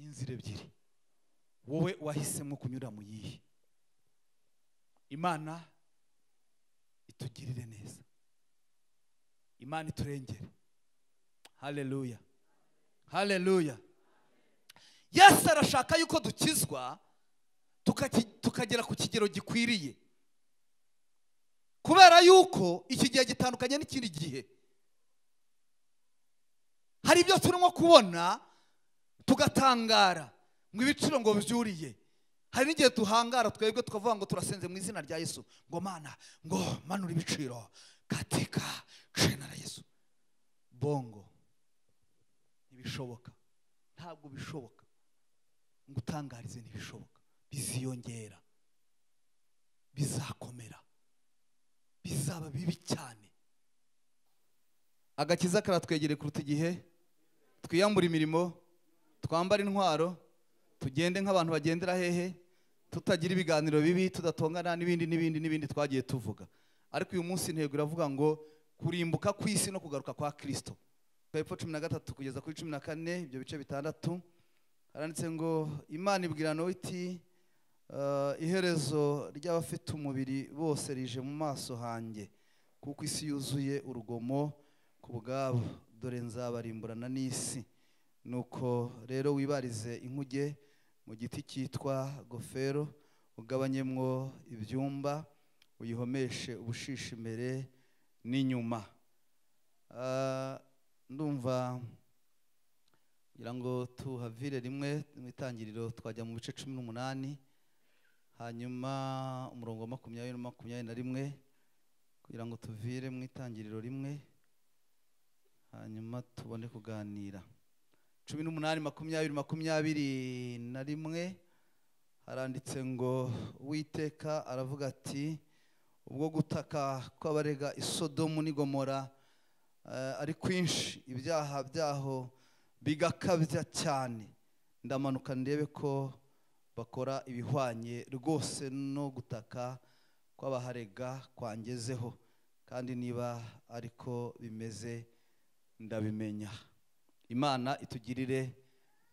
inzira ebyiri, wowe wahisemo kunyura mu yihe? Imana itugirire neza, Imana iturengere. Haleluya, haleluya. Yesu arashaka yuko dukizwa tukagera ku kigero gikwiriye, kubera yuko iki gihe gitandukanye n'ikindi gihe. Hari ibyo turimo kubona tugatangara ngo ibiciro ngo byuriye. Hari n'igihe tuhangara twebwe tukavuga ngo turasenze mu izina rya Yesu, ngo Mana, ngo manura ibiciro katika jina la Yesu. Bongo ntibishoboka, ntabwo bishoboka. Ngo utangarize ntibishoboka, biziyongera, bizakomera, bizaba bibi cyane. Agakiza karatwegereye kuruta igihe twiyambura imirimo, twambara intwaro, tugende nk'abantu bagendera hehe, tutagira ibiganiro bibi, tudatongana n'ibindi twagiye tuvuga. Ariko uyu munsi intego iravuga ngo kurimbuka kw'isi no kugaruka kwa Kristo. Hepfo 13 kugeza kuri 14, ibyo bice bitandatu haranditse ngo Imana ibwira Nowa iti iherezo ry'abafite umubiri bose rije mu maso hanjye, kuko isi yuzuye urugomo ku bwabo, dore nzabarimburana n'isi. Nuko rero wibarize inkuge mu giti cyitwa gofero, ugabanyemwo ibyumba, uyihomeshe ubushishi imbere n'inyuma. Ndumva kugira ngo tuhavire rimwe mu itangiriro twajya mu bice 18, hanyuma umurongo wa 20 na 21, kugira ngo tuvire mu itangiriro rimwe hanyuma tubone kuganira. 18, 20, 21 haranditse ngo Uwiteka aravuga ati, ubwo gutaka kw'abarega isodomu n'i Gomora ari kwinshi, ibyaha byaho bigakabya cyane, ndamanuka ndebe ko bakora ibihwanye rwose no gutaka kw'abaharega kwangezeho, kandi niba ariko bimeze ndabimenya. Imana itugirire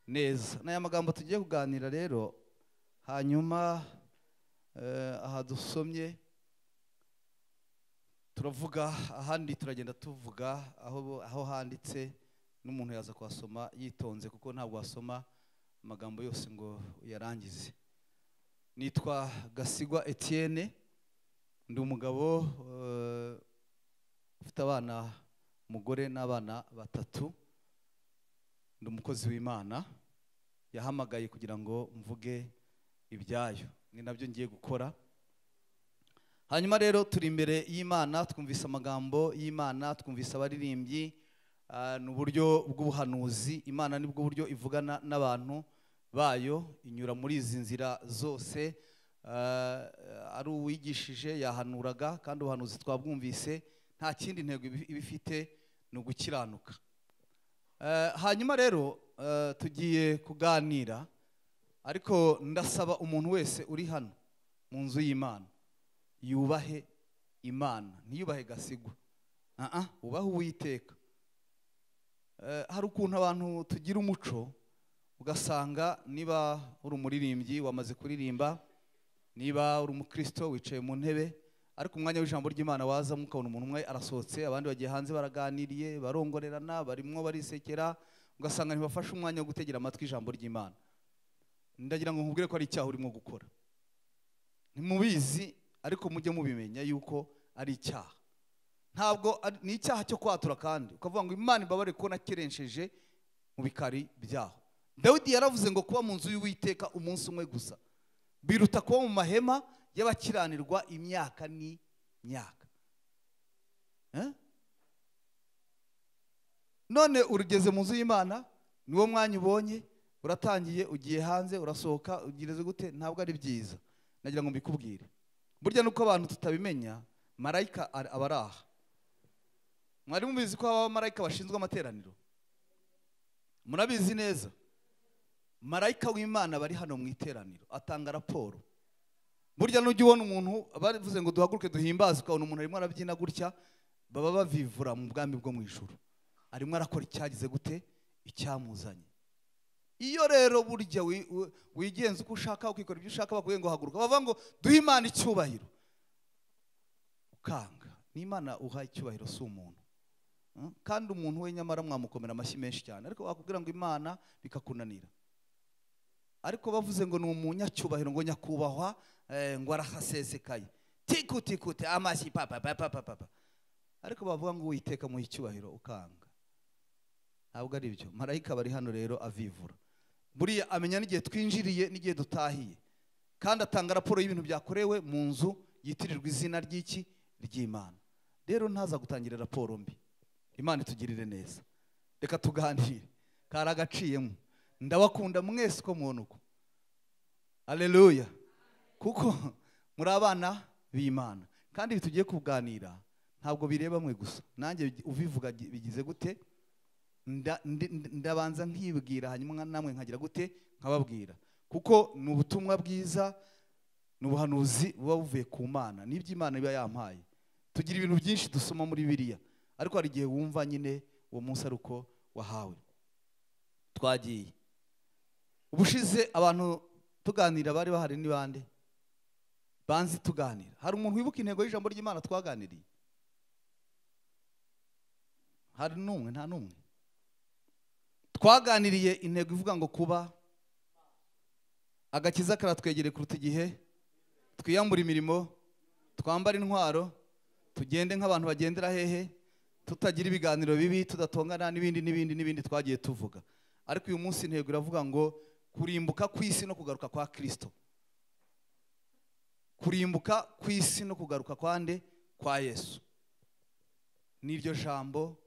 neza. N'aya magambo tugiye kuganira rero, hanyuma aha dusomye turavuga, ahandi turagenda tuvuga aho handitse, n'umuntu yaza kuhasoma yitonze kuko ntabwo wasoma amagambo yose ngo uyarangize. Nitwa Gasigwa Etienne, ndi umugabo ufite abana, umugore n'abana 3. Ndi umukozi w'Imana yahamagaye kugira ngo mvuge ibyayo, ni nabyo ngiye gukora. Hanyuma rero turi imbere y'Imana, twumvise amagambo y'Imana, twumvise abaririmbyi, n'uburyo bw'ubuhanuzi. Imana nibwo buryo ivugana n'abantu bayo, inyura muri izi nzira zose. Ari uwigishije yahanuraga, kandi ubuhanuzi twabwumvise nta kindi ntego ibifite ni ugukiranuka. Hanyuma rero tugiye kuganira, ariko ndasaba umuntu wese uri hano mu nzu y'Imana yubahe Imana, ntiyubahe Gasigwa, ubahe Uwiteka. Hari ukuntu abantu tugira umuco, ugasanga niba uri umuririmbyi wamaze kuririmba, niba uri umukristo wicaye mu ntebe, ariko umwanya w'ijambo ry'Imana waza mukabona umuntu umwe arasohotse, abandi bagiye hanze baraganiriye, barongorerana, barimwo barisekera, ugasanga ntibafashe umwanya wo gutegera amatwi ijambo ry'Imana. Ndagira ngo nkubwire ko ari icyaha urimo gukora. Ntimubizi, ariko mujye mubimenya yuko ari icyaha. Ntabwo ni icyaha cyo kwatura kandi ukavuga ngo Imana ibabare ko nakerensheje mu bikari byaho. Dawidi yaravuze ngo kuba mu nzu y'Uwiteka umunsi umwe gusa biruta kuba mu mahema y'abakiranirwa imyaka n'imyaka. None urugeze mu nzu y'Imana, niwo mwanya ubonye, uratangiye, ugiye hanze, urasohoka, ugireze gute? Ntabwo ari byiza. Nagira ngo mbikubwire, burya nuko abantu tutabimenya, marayika abaraha. Mwari mubizi ko aba marayika bashinzwe amateraniro? Murabizi neza. Marayika w'Imana bari hano mu iteraniro atanga raporo. Burya nujya ubona umuntu bavuze ngo duhaguruke duhimbaze, ukabona umuntu arimo arabyina gutya, baba bavivura mu bwami bwo mu ijuru. Arimo arakora icyagize gute? Icyamuzanye. iyo rero burya wigenza uko ushaka ukikora ibyo ushaka bakubwiye ngo haguruka bavuga ngo duhe Imana icyubahiro ukanga. n'Imana uha icyubahiro si umuntu, kandi umuntu we nyamara mwamukomera amashyi menshi cyane, ariko bakubwira ngo Imana bikakunanira. Ariko bavuze ngo ni umunyacyubahiro ngo nyakubahwa ngo arahasesekaye tikute amashyi papa, ariko bavuga ngo Uwiteka muha icyubahiro ukanga. Ntabwo ari byo. Marayika bari hano rero avivura, buriya amenya n'igihe twinjiriye n'igihe dutahiye, kandi atanga raporo y'ibintu byakorewe mu nzu yitirirwa izina ry'iki ry'Imana. Rero ntaza gutangira raporo mbi. Imana itugirire neza. Reka tuganire, karagaciyemo. Ndabakunda mwese ko muntu uko. Haleluya. Kuko muri abana b'Imana, kandi bitugiye kuganira ntabwo bireba mwe gusa, nanjye uvivuga bigize gute, ndabanza nkibwira hanyuma namwe nkagira gute nkababwira, kuko ni ubutumwa bwiza, ni ubuhanuzi buba buvuye ku Mana, n'ibyo Imana iba yampaye. Tugira ibintu byinshi dusoma muri Bibiliya, ariko hari igihe wumva nyine uwo munsi ari uko wahawe. Twagiye ubushize abantu tuganira bari bahari ni bande banzi tuganira? Hari umuntu wibuka intego y'ijambo ry'Imana twaganiriye? Hari n'umwe? Nta n'umwe. Twaganiriye intego ivuga ngo kuba agakiza karatwegereye kuruta igihe, twiyambura imirimo, twambara intwaro, tugende nk'abantu bagendera hehe, tutagira ibiganiro bibi, tudatongana n'ibindi twagiye tuvuga. Ariko uyu munsi intego iravuga ngo kurimbuka kw'isi no kugaruka kwa Kristo. Kurimbuka kw'isi no kugaruka kwande kwa Yesu. N'iryo jambo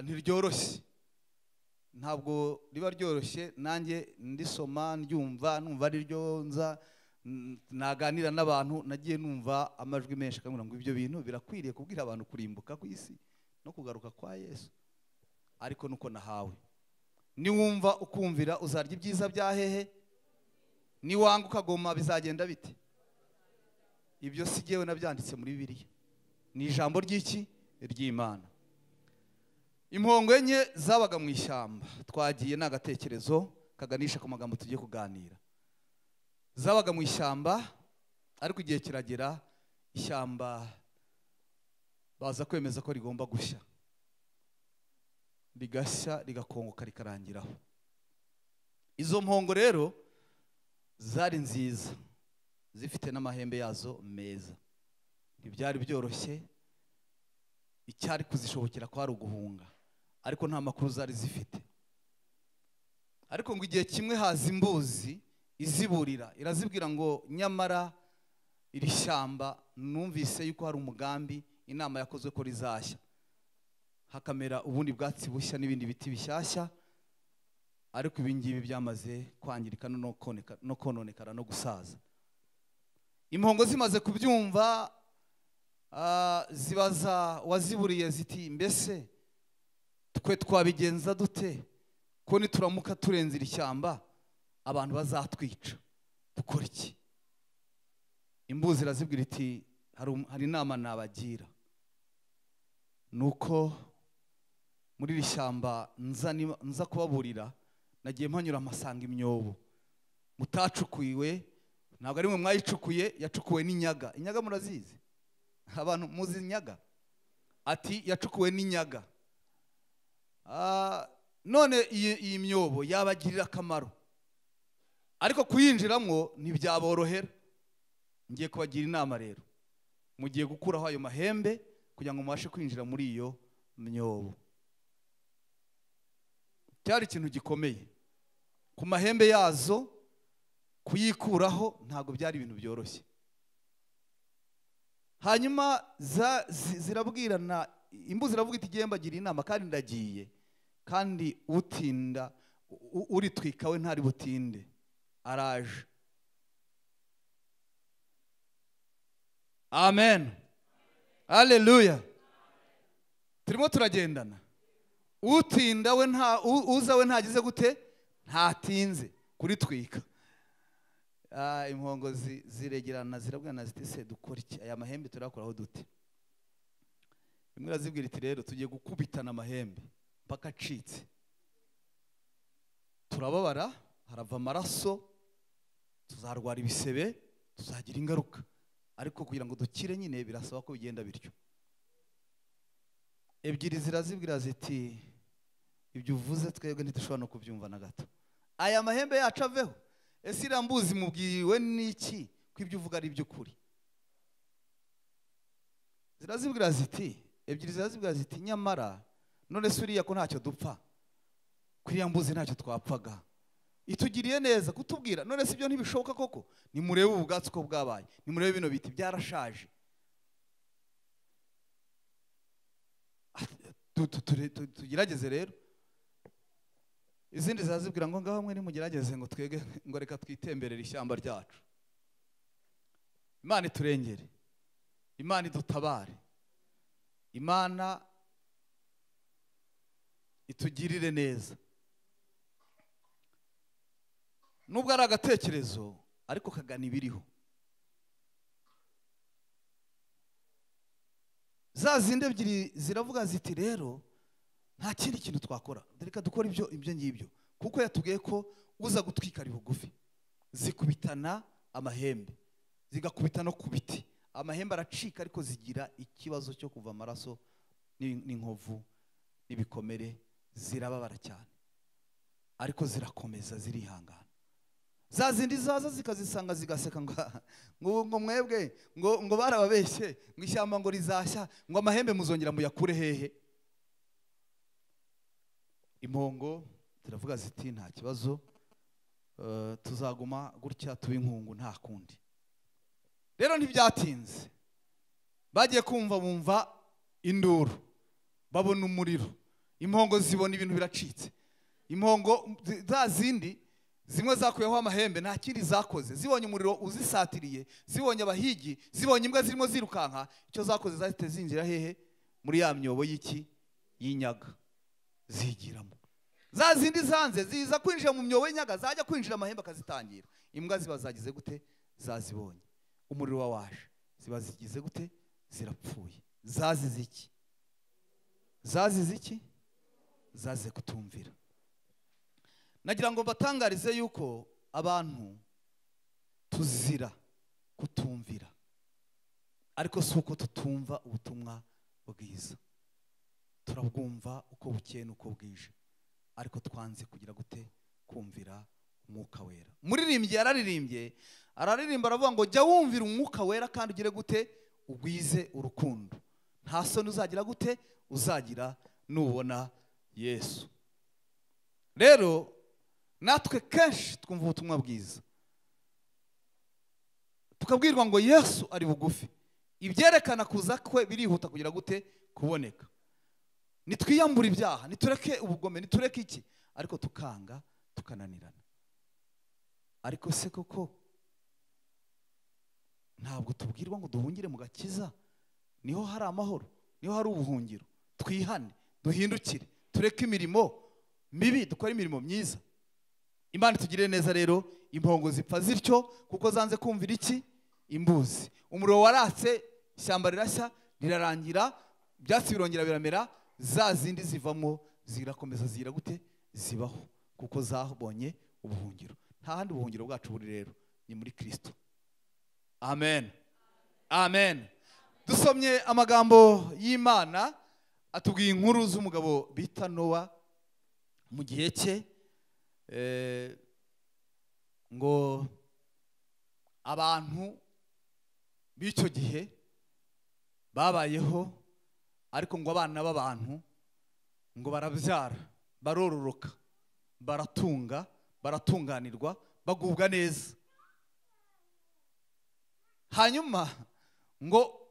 ntiryoroshye, ntabwo riba ryoroshye. Nanjye ndisoma ndyumva numva ari ryo nza naganira n'abantu, nagiye numva amajwi menshi akambwira ngo ibyo bintu birakwiriye kubwira abantu kurimbuka kw'isi no kugaruka kwa Yesu. Ariko nuko nahawe. Niwumva ukumvira uzarya ibyiza bya hehe, niwanga ukagoma bizagenda bite? Ibyo si jyewe nabyanditse muri Bibiliya, ni ijambo ry'iki ry'Imana. Impongo enye zabaga mu ishyamba, twagiye n'agatekerezo kaganisha ku magambo tugiye kuganira. Zabaga mu ishyamba, ariko igihe kiragera ishyamba baza kwemeza ko rigomba gushya, rigashya rigakongoka rikarangiraho. Izo mpongo rero zari nziza, zifite n'amahembe yazo meza. Ntibyari byoroshye, icyari kuzishobokera ko ari uguhunga, ariko nta makuru zari zifite. Ariko ngo igihe kimwe haza imbuzi iziburira, irazibwira ngo nyamara iri shyamba numvise yuko hari umugambi, inama yakozwe ko rizashya, hakamera ubundi bwatsi bushya n'ibindi biti bishyashya. Ariko ibingibi byamaze kwangirika no kononekara no gusaza. Impongo zimaze kubyumva, zibaza waziburiye ziti mbese twe twabigenza dute ko nituramuka turenze iri shyamba abantu bazatwica, dukora iki? Imbuzi irazibwira iti hari inama nabagira, nuko muri iri shyamba nza kubaburira, nagiye mpanyura amasanga imyobo mutacukuiwe, ntabwo ari mwe mwayicukuye, yacukuwe n'inyaga. Inyaga murazizi? Abantu muzi inyaga? Ati yacukuwe n'inyaga. None iyi myobo yabagirira akamaro, ariko kuyinjiramo ntibyaborohera. Ngiye kubagira inama rero, mugiye gukuraho ayo mahembe kugira ngo mubashe kwinjira muri iyo myobo. Cyari ikintu gikomeye. Ku mahembe yazo kuyikuraho ntabwo byari ibintu byoroshye. Hanyuma zirabwirana, imbuzi iravuga iti giye mbagira inama kandi ndagiye, kandi utinda uritwika we ntari butinde, araje. Amen. Haleluya. Turimo turagendana. Utinda we uza we ntagize gute, ntatinze kuritwika. Impongo ziregerana zirabwirana ziti se dukora iki, aya mahembe turakuraho dute? Imwe irazibwira iti rero tugiye gukubitana amahembe mpaka acitse. Turababara harava amaraso, tuzarwara ibisebe, tuzagira ingaruka, ariko kugira ngo dukire nyine birasaba ko bigenda bityo. Ebyiri zirazibwira ziti ibyo uvuze twebwe ntidushobora no kubyumva na gato, aya mahembe yacu aveho. Ese iriya mbuzi mubwiwe n'iki ko ibyo uvuga ari iby'ukuri? Zirazibwira ziti, ebyiri zirazibwira ziti nyamara none se uriya ko ntacyo dupfa, kuri iriya mbuzi ntacyo twapfaga, itugiriye neza kutubwira, none se ibyo ntibishoboka koko? Nimurebe ubu bwatsi ko bwabaye, nimurebe bino biti byarashaje, tugerageze rero. Izindi zazibwira ngo ngaho mwe nimugerageze ngo twege ngo reka twitemberere ishyamba ryacu. Imana iturengere, Imana idutabare, Imana itugirire neza. Nubwo ari agatekerezo ariko kagana ibiriho. Za zindi ebyiri ziravuga ziti rero nta kindi kintu twakora, reka dukora ibyo ngibyo, kuko yatubwiye ko uza gutwika ari bugufi. Zikubitana amahembe, zigakubita no ku biti, amahembe aracika, ariko zigira ikibazo cyo kuva amaraso n'inkovu n'ibikomere, zirababara cyane, ariko zirakomeza zirihangana. Za zindi zaza zikazisanga zigaseka ngo mwebwe ngo barababeshye, ngo ishyamba ngo rizashya, ngo amahembe muzongera muyakure hehe? Impongo turavuga ziti nta kibazo, tuzaguma gutya tuba inkungu nta kundi. Rero ntibyatinze, bagiye kumva bumva induru, babona umuriro, impongo zibona ibintu biracitse. Impongo za zindi zimwe zakuyeho amahembe, nta kindi zakoze, zibonye umuriro uzisatiriye, zibonye abahigi, zibonye imbwa zirimo zirukanka, icyo zakoze zahite zinjira hehe? Muri ya myobo y'inyaga zigiramo. Za zindi zanze ziza kwinjira mu myobo y'inyaga, zajya kwinjira amahembe akazitangira. Imbwa ziba zagize gute? Zazibonye, umuriro wawaje, ziba zigize gute? Zirapfuye. Zazize iki? Zazize iki? Zaze kutumvira. Nagira ngo batangarize yuko abantu tuzira kutumvira, ariko si uko tutumva ubutumwa bwiza, turabwumva uko bukeye n'uko bwije, ariko twanze kugira gute? Kumvira umwuka wera. Muririmbyi yararirimbye, araririmba aravuga ngo jya wumvira umwuka wera kandi ugire gute? Ugwize urukundo, nta soni uzagira gute? Uzagira nubona Yesu. Rero natwe kenshi twumva ubutumwa bwiza, tukabwirwa ngo Yesu ari bugufi, ibyerekana kuza kwe birihuta kugira gute? Kuboneka. Nitwiyambura ibyaha, nitureke ubugome, nitureke iki, ariko tukanga, tukananirana. Ariko se koko ntabwo tubwirwa ngo duhungire mu gakiza? Niho hari amahoro, niho hari ubuhungiro. Twihane, duhindukire, tureke imirimo mibi, dukora imirimo myiza. Imana itugirire neza. Rero impongo zipfa zityo kuko zanze kumvira iki? Imbuzi. Umuriro waratse, ishyamba rirashya, rirarangira, ibyatsi birongera biramera, za zindi zivamo zirakomeza zigira gute? Zibaho, kuko zabonye ubuhungiro. Nta handi ubuhungiro bwacu buri rero, ni muri Kristo. Amen, amen. Dusomye amagambo y'Imana atubwiye inkuru z'umugabo bita Nowa mu gihe cye, ngo abantu b'icyo gihe babayeho, ariko ngo abana b'abantu ngo barabyara, barororoka, baratunga, baratunganirwa, bagubwa neza. Hanyuma ngo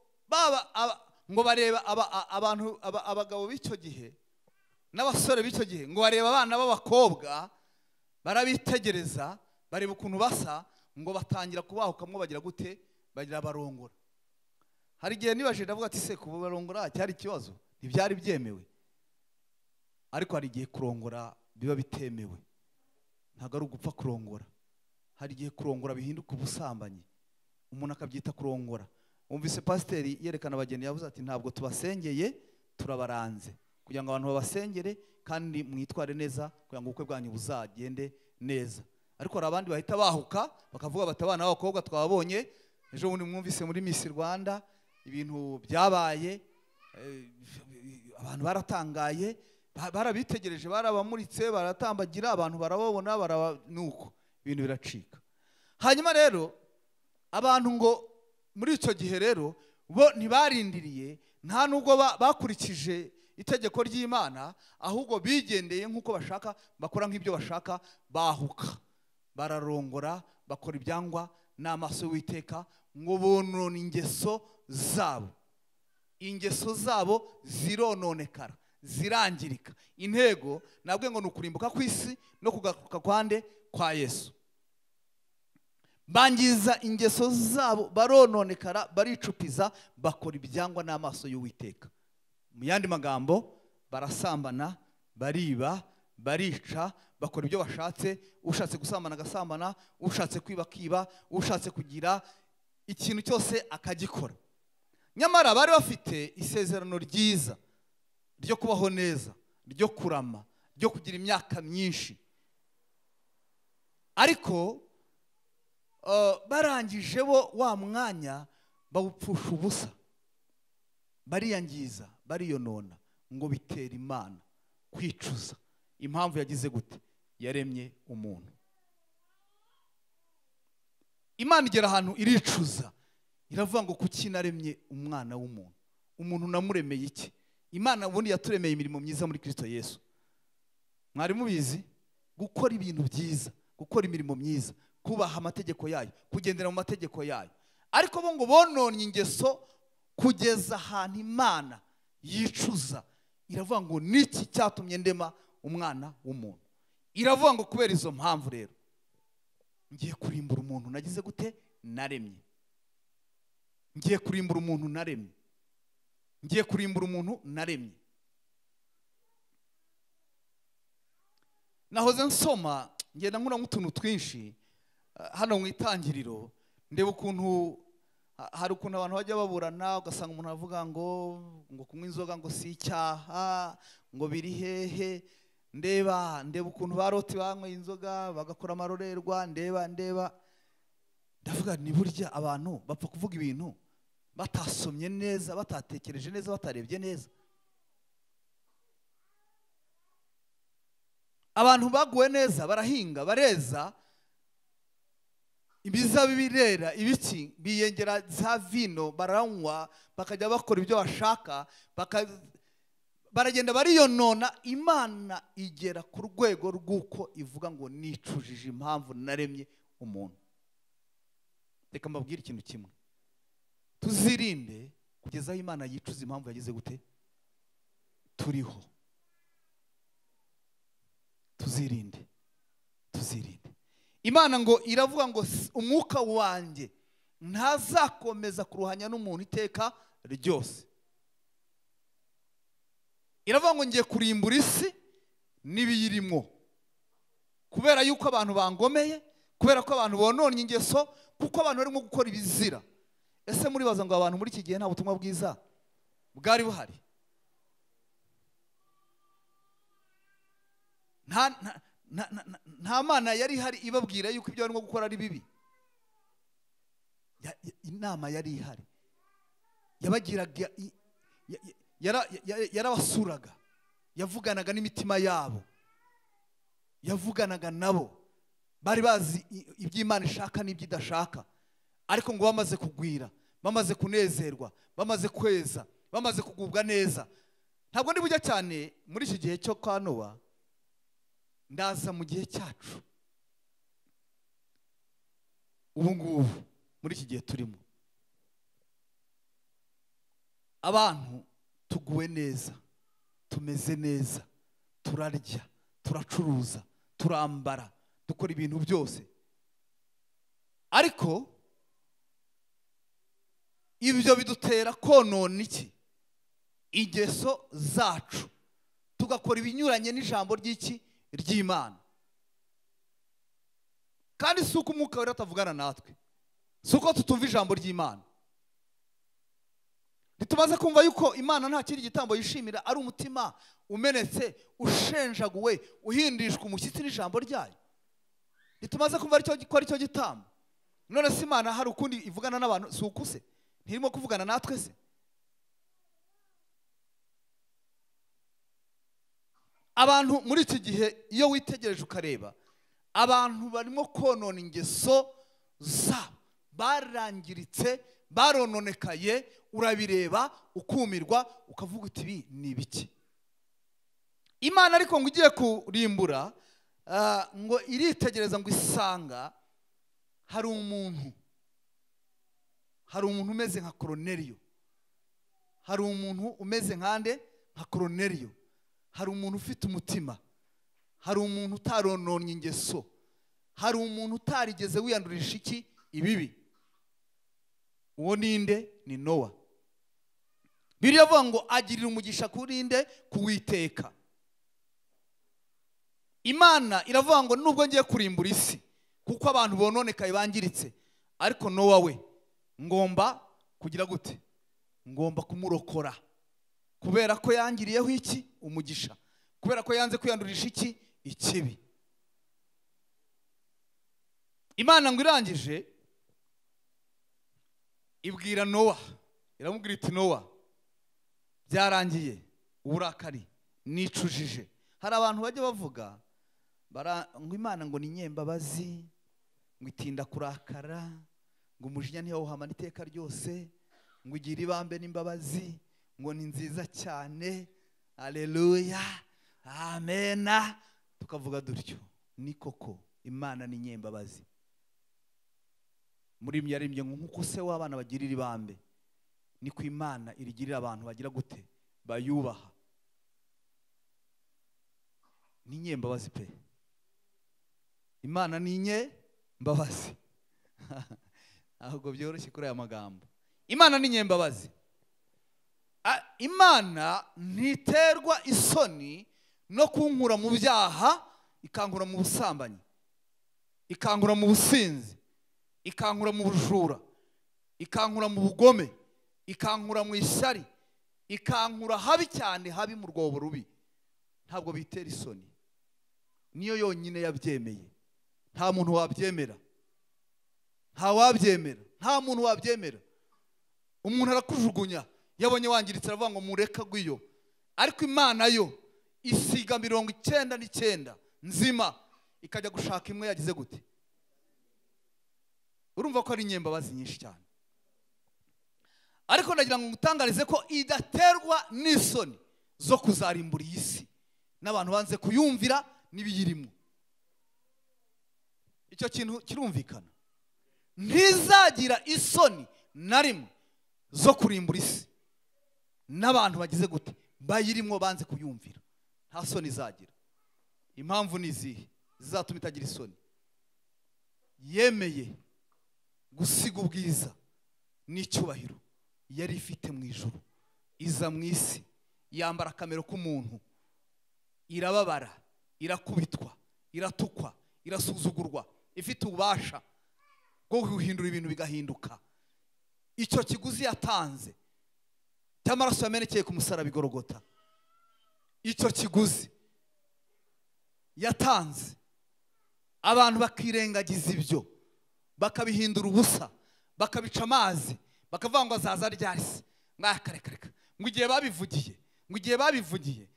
bareba abantu, abagabo b'icyo gihe n'abasore b'icyo gihe, ngo bareba abana b'abakobwa, barabitegereza, bareba ukuntu basa, ngo batangira kubahukamwo, bagira gute? Bagira barongora. Hari igihe nibaje ndavuga ati se kuba barongora cyari ikibazo? Ntibyari byemewe. Ariko hari igihe kurongora biba bitemewe, ntabwo ari ugupfa kurongora. Hari igihe kurongora bihinduka ubusambanyi, umuntu akabyita kurongora. Umvise pasiteri yerekana abageni, yavuze ati ntabwo tubasengeye, turabaranze kugira ngo abantu babasengere kandi mwitware neza, kugira ngo ubukwe bwanyu buzagende neza. ariko hari abandi bahita bahuka bakavuga bati abana b'abakobwa twabonye ejo bundi mwumvise muri Miss Rwanda ibintu byabaye, abantu baratangaye, barabitegereje, barabamuritse, baratambagira, abantu barababona, nuko ibintu biracika. Hanyuma rero abantu ngo muri icyo gihe rero bo ntibarindiriye, nta nubwo bakurikije itegeko ry'Imana, ahubwo bigendeye nk'uko bashaka, bakora nk'ibyo bashaka, bahuka, bararongora, bakora ibyangwa n'amaso y'Uwiteka, ngo bonone ingeso zabo. Ingeso zabo zirononekara, zirangirika. Intego nabwe ngo nukurimbuka kw'isi no kugaruka kwande kwa Yesu. Bangiza ingeso zabo, barononekara, baricupiza, bakora ibyangwa n'amaso y'Uwiteka. Mu yandi magambo, barasambana, bariba, barica, bakora ibyo bashatse, ushatse gusambana agasambana, ushatse kwiba akiba, ushatse kugira ikintu cyose akagikora. Nyamara bari bafite isezerano ryiza ryo kubaho neza, ryo kurama, ryo kugira imyaka myinshi. Ariko barangije bo wa mwanya bawupfusha ubusa, bariyangiza, bariyonona, ngo bitera Imana kwicuza. Impamvu yagize gute? Yaremye umuntu. Imana igera ahantu iricuza, iravuga ngo kuki naremye umwana w'umuntu? Umuntu namuremeye iki? Imana ubundi yaturemeye imirimo myiza muri Kristo Yesu. Mwari mubizi? Gukora ibintu byiza, gukora imirimo myiza, kubaha amategeko yayo, kugendera mu mategeko yayo. Ariko bo ngo bononye ingeso kugeza ahantu Imana yicuza, iravuga ngo niki cyatumye ndema umwana w'umuntu? Iravuga ngo kubera izo mpamvu rero ngiye kurimbura umuntu nagize gute? Naremye. Ngiye kurimbura umuntu naremye. Ngiye kurimbura umuntu naremye. Nahoze nsoma, ngenda nkura nk'utuntu twinshi hano mu itangiriro, ndeba ukuntu hari ukuntu abantu bajya baburana, ugasanga umuntu avuga ngo kunywa inzoga ngo si icyaha, ngo biri hehe. Ndeba ukuntu baroti banyweye inzoga bagakora amarorerwa, ndeba ndavuga ni burya abantu bapfa kuvuga ibintu batasomye neza, batatekereje neza, batarebye neza. Abantu baguwe neza, barahinga, bareza, ibizabibu birera, ibiki biyengera za vino, baranywa, bakajya bakora ibyo bashaka, baragenda bariyonona. Imana igera ku rwego rw'uko ivuga ngo nicujije impamvu naremye umuntu. Reka mbabwire ikintu kimwe, tuzirinde kugeza aho Imana yicuza impamvu yagize gute? Turiho. Tuzirinde. Imana ngo iravuga ngo umwuka wanjye ntazakomeza kuruhanya n'umuntu iteka ryose. Iravuga ngo ngiye kurimbura isi n'ibiyirimo, kubera yuko abantu bangomeye, kubera ko abantu bononye ingeso, kuko abantu barimo gukora ibizira. Ese muribaza ngo abantu muri iki gihe nta butumwa bwiza bwari buhari? Nta Mana yari ihari ibabwira yuko ibyo barimo gukora ari bibi? Inama yari ihari, yabagiraga, yarabasuraga, yavuganaga n'imitima yabo, yavuganaga nabo, bari bazi iby'Imana ishaka n'ibyo idashaka. Ariko ngo bamaze kugwira, bamaze kunezerwa, bamaze kweza, bamaze kugubwa neza. Ntabwo ndi bujya cyane muri iki gihe cyo kwa Nowa, ndaza mu gihe cyacu ubu ngubu, muri iki gihe turimo. Abantu tuguwe neza, tumeze neza, turarya, turacuruza, turambara, dukora ibintu byose. Ariko ibyo bidutera konona iki? Ingeso zacu, tugakora ibinyuranye n'ijambo ry'Imana. Kandi si uko umwuka wera atavugana natwe, si uko tutumva ijambo ry'Imana. Ntitumaze kumva yuko Imana nta kindi gitambo yishimira ari umutima umenetse, ushenjaguwe, uhindishwa umushyitsi n'ijambo ryayo. ntitumaze kumva ari cyo gitambo. None se Imana hari ukundi ivugana n'abantu si ukuse? Ntirimo kuvugana natwe se? Abantu muri iki gihe iyo witegereje ukareba, abantu barimo konona ingeso zabo, barangiritse, barononekaye, urabireba ukumirwa ukavuga uti ibi ni ibiki? Imana ariko ngo igiye kurimbura, ngo iritegereza ngo isanga hari umuntu umeze nka Koroneliyo, hari umuntu umeze nkande nka Koroneliyo, hari umuntu ufite umutima, hari umuntu utarononye ingeso, hari umuntu utarigeze wiyandurisha iki ibibi. Uwo ninde? Ni Nowa. Bibiliya ivuga ngo agirira umugisha kurinde kuwiteka. Imana iravuga ngo nubwo ngiye kurimbura isi kuko abantu bononekaye bangiritse, ariko Nowa we ngomba kugira gute? Ngomba kumurokora, kubera ko yangiriyeho iki? Umugisha, kubera ko yanze kwiyandurisha iki ikibi. Imana ngo irangije ibwira Nowa, iramubwira iti Nowa, byarangiye, uburakari nicujije. Hari abantu bajya bavuga ngo Imana ngo ni nyembabazi, ngo itinda kurakara, ngo umujinya ntiyawuhamana iteka ryose, ngo igira ibambe n'imbabazi, ngo ni nziza cyane. Haleluya, amena. Tukavuga dutyo. Ni koko Imana ni nyembabazi. Muri mwe yarimye nk'uko se w'abana bagirira ibambe, niko Imana irigirira abantu bagira gute? Bayubaha. Ni nyembabazi pe. Imana ni nyembabazi. Ahubwo byoroshye kuri aya magambo. Imana ni nyembabazi. Imana ntiterwa isoni no kunkura mu byaha, ikankura mu busambanyi, ikankura mu businzi, ikankura mu bujura, ikankura mu bugome, ikankura mu ishyari, ikankura habi cyane, habi mu rwobo rubi. Ntabwo bitera isoni. Niyo yonyine yabyemeye. Nta muntu wabyemera. Nta wabyemera. Nta muntu wabyemera. Umuntu arakujugunya, yabonye wangiritse aravuga ngo mureka gwiyo. Ariko Imana yo isiga 99 nzima, ikajya gushaka imwe yagize gute? Urumva ko ari nyembabazi nyinshi cyane. Ariko ndagira ngo ngutangarize ko idaterwa n'isoni zo kuzarimbura iyi si n'abantu banze kuyumvira n'ibiyirimo. Icyo kintu kirumvikana. Ntizagira isoni na rimwe zo kurimbura isi n'abantu bagize gute? Bayirimo banze kuyumvira. Nta soni izagira. Impamvu ni izihe zizatuma itagira isoni? Yemeye gusiga ubwiza n'icyubahiro yari ifite mu ijuru, iza mu isi, yambara akamero k'umuntu, irababara, irakubitwa, iratukwa, irasuzugurwa, ifite ububasha bwo guhindura ibintu bigahinduka. Icyo kiguzi yatanze cy'amaraso yamenekeye ku musaraba i Golgotha, icyo kiguzi yatanze, abantu bakirengagiza ibyo, bakabihindura ubusa, bakabica amazi, bakavuga ngo azaza ryari se? Ngakarekareka ngo igihe babivugiye, ngo igihe babivugiye,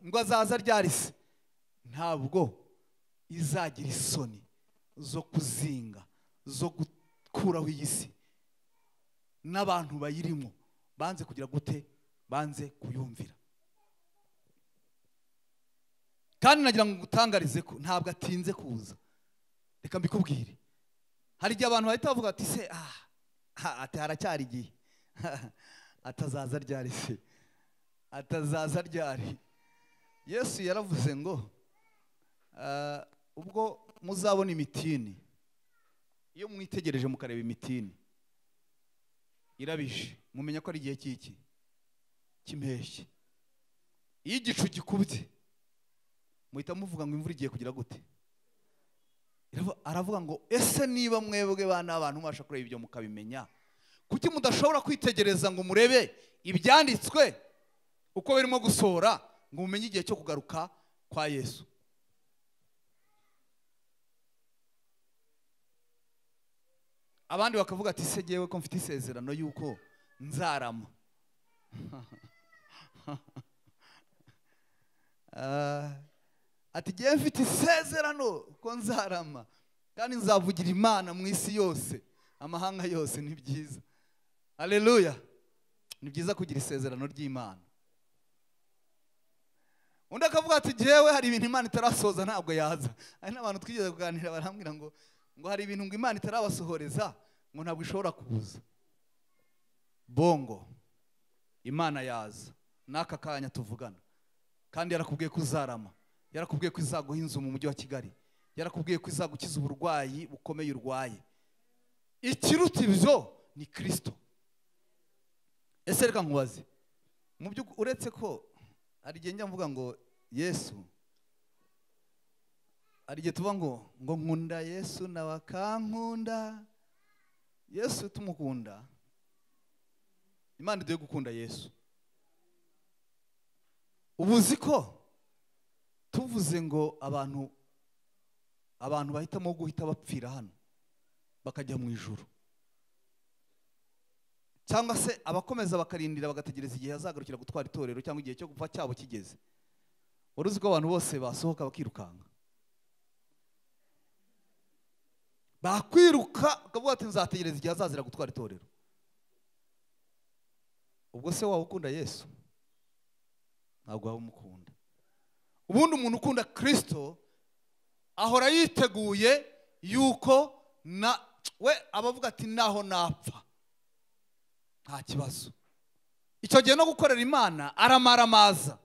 ngo azaza ryari se? Ntabwo izagira isoni zo kuzinga, zo gukuraho iyi si n'abantu bayirimo banze kugira gute? Banze kuyumvira. Kandi nagira ngo ngutangarize ko ntabwo atinze kuza. Reka mbikubwire, hari igihe abantu bahita bavuga ati se ati haracyari igihe, atazaza ryari se? Atazaza ryari? Yesu yaravuze ngo ubwo muzabona imitini, iyo mwitegereje mukareba imitini irabishe, mumenya ko ari igihe cy'iki? Cy'impeshyi. Iyo igicu gikubye muhita muvuga ngo imvura igiye kugira gute? Aravuga ngo ese niba mwebwe bana abantu mubasha kureba ibyo mukabimenya, kuki mudashobora kwitegereza ngo murebe ibyanditswe uko birimo gusohora, ngo mumenye igihe cyo kugaruka kwa Yesu? abandi bakavuga ati se jyewe ko mfite isezerano yuko nzarama. Ati jyewe mfite isezerano ko nzarama kandi nzavugira Imana mu isi yose, amahanga yose. Ni byiza, haleluya. Ni byiza kugira isezerano ry'Imana. Undi akavuga ati jyewe hari ibintu Imana itarasoza ntabwo yaza. Hari n'abantu twigeze kuganira barambwira ngo hari ibintu ngo Imana itarabasohoreza ngo ntabwo ishobora kuza. Bongo, Imana yaza n'aka kanya tuvugana, kandi yarakubwiye ko uzarama, yarakubwiye ko izaguha inzu mu mujyi wa Kigali, yarakubwiye ko izagukiza uburwayi bukomeye urwaye. Ikiruta ibyo ni Kristo. Ese reka nkubaze, mu byo uretse ko hari igihe njya mvuga ngo Yesu, hari igihe tuvuga ngo nkunda Yesu nawe akankunda. Yesu tumukunda, Imana iduhe gukunda Yesu. Ubuzi ko tuvuze ngo abantu bahitamo guhita bapfira hano bakajya mu ijuru, cyangwa se abakomeza bakarindira bagategereza igihe azagarukira gutwara itorero cyangwa igihe cyo gupfa cyabo kigeze. Wari uzi ko abantu bose basohoka bakirukanka, bakwiruka ukavuga ati nzategereza igihe azazira gutwara itorero. Ubwo se waba ukunda Yesu? Ntabwo waba umukunda. Ubundi umuntu ukunda Kristo ahora yiteguye yuko we abavuga ati naho napfa nta kibazo. Icyo gihe no gukorera Imana aramaramaza,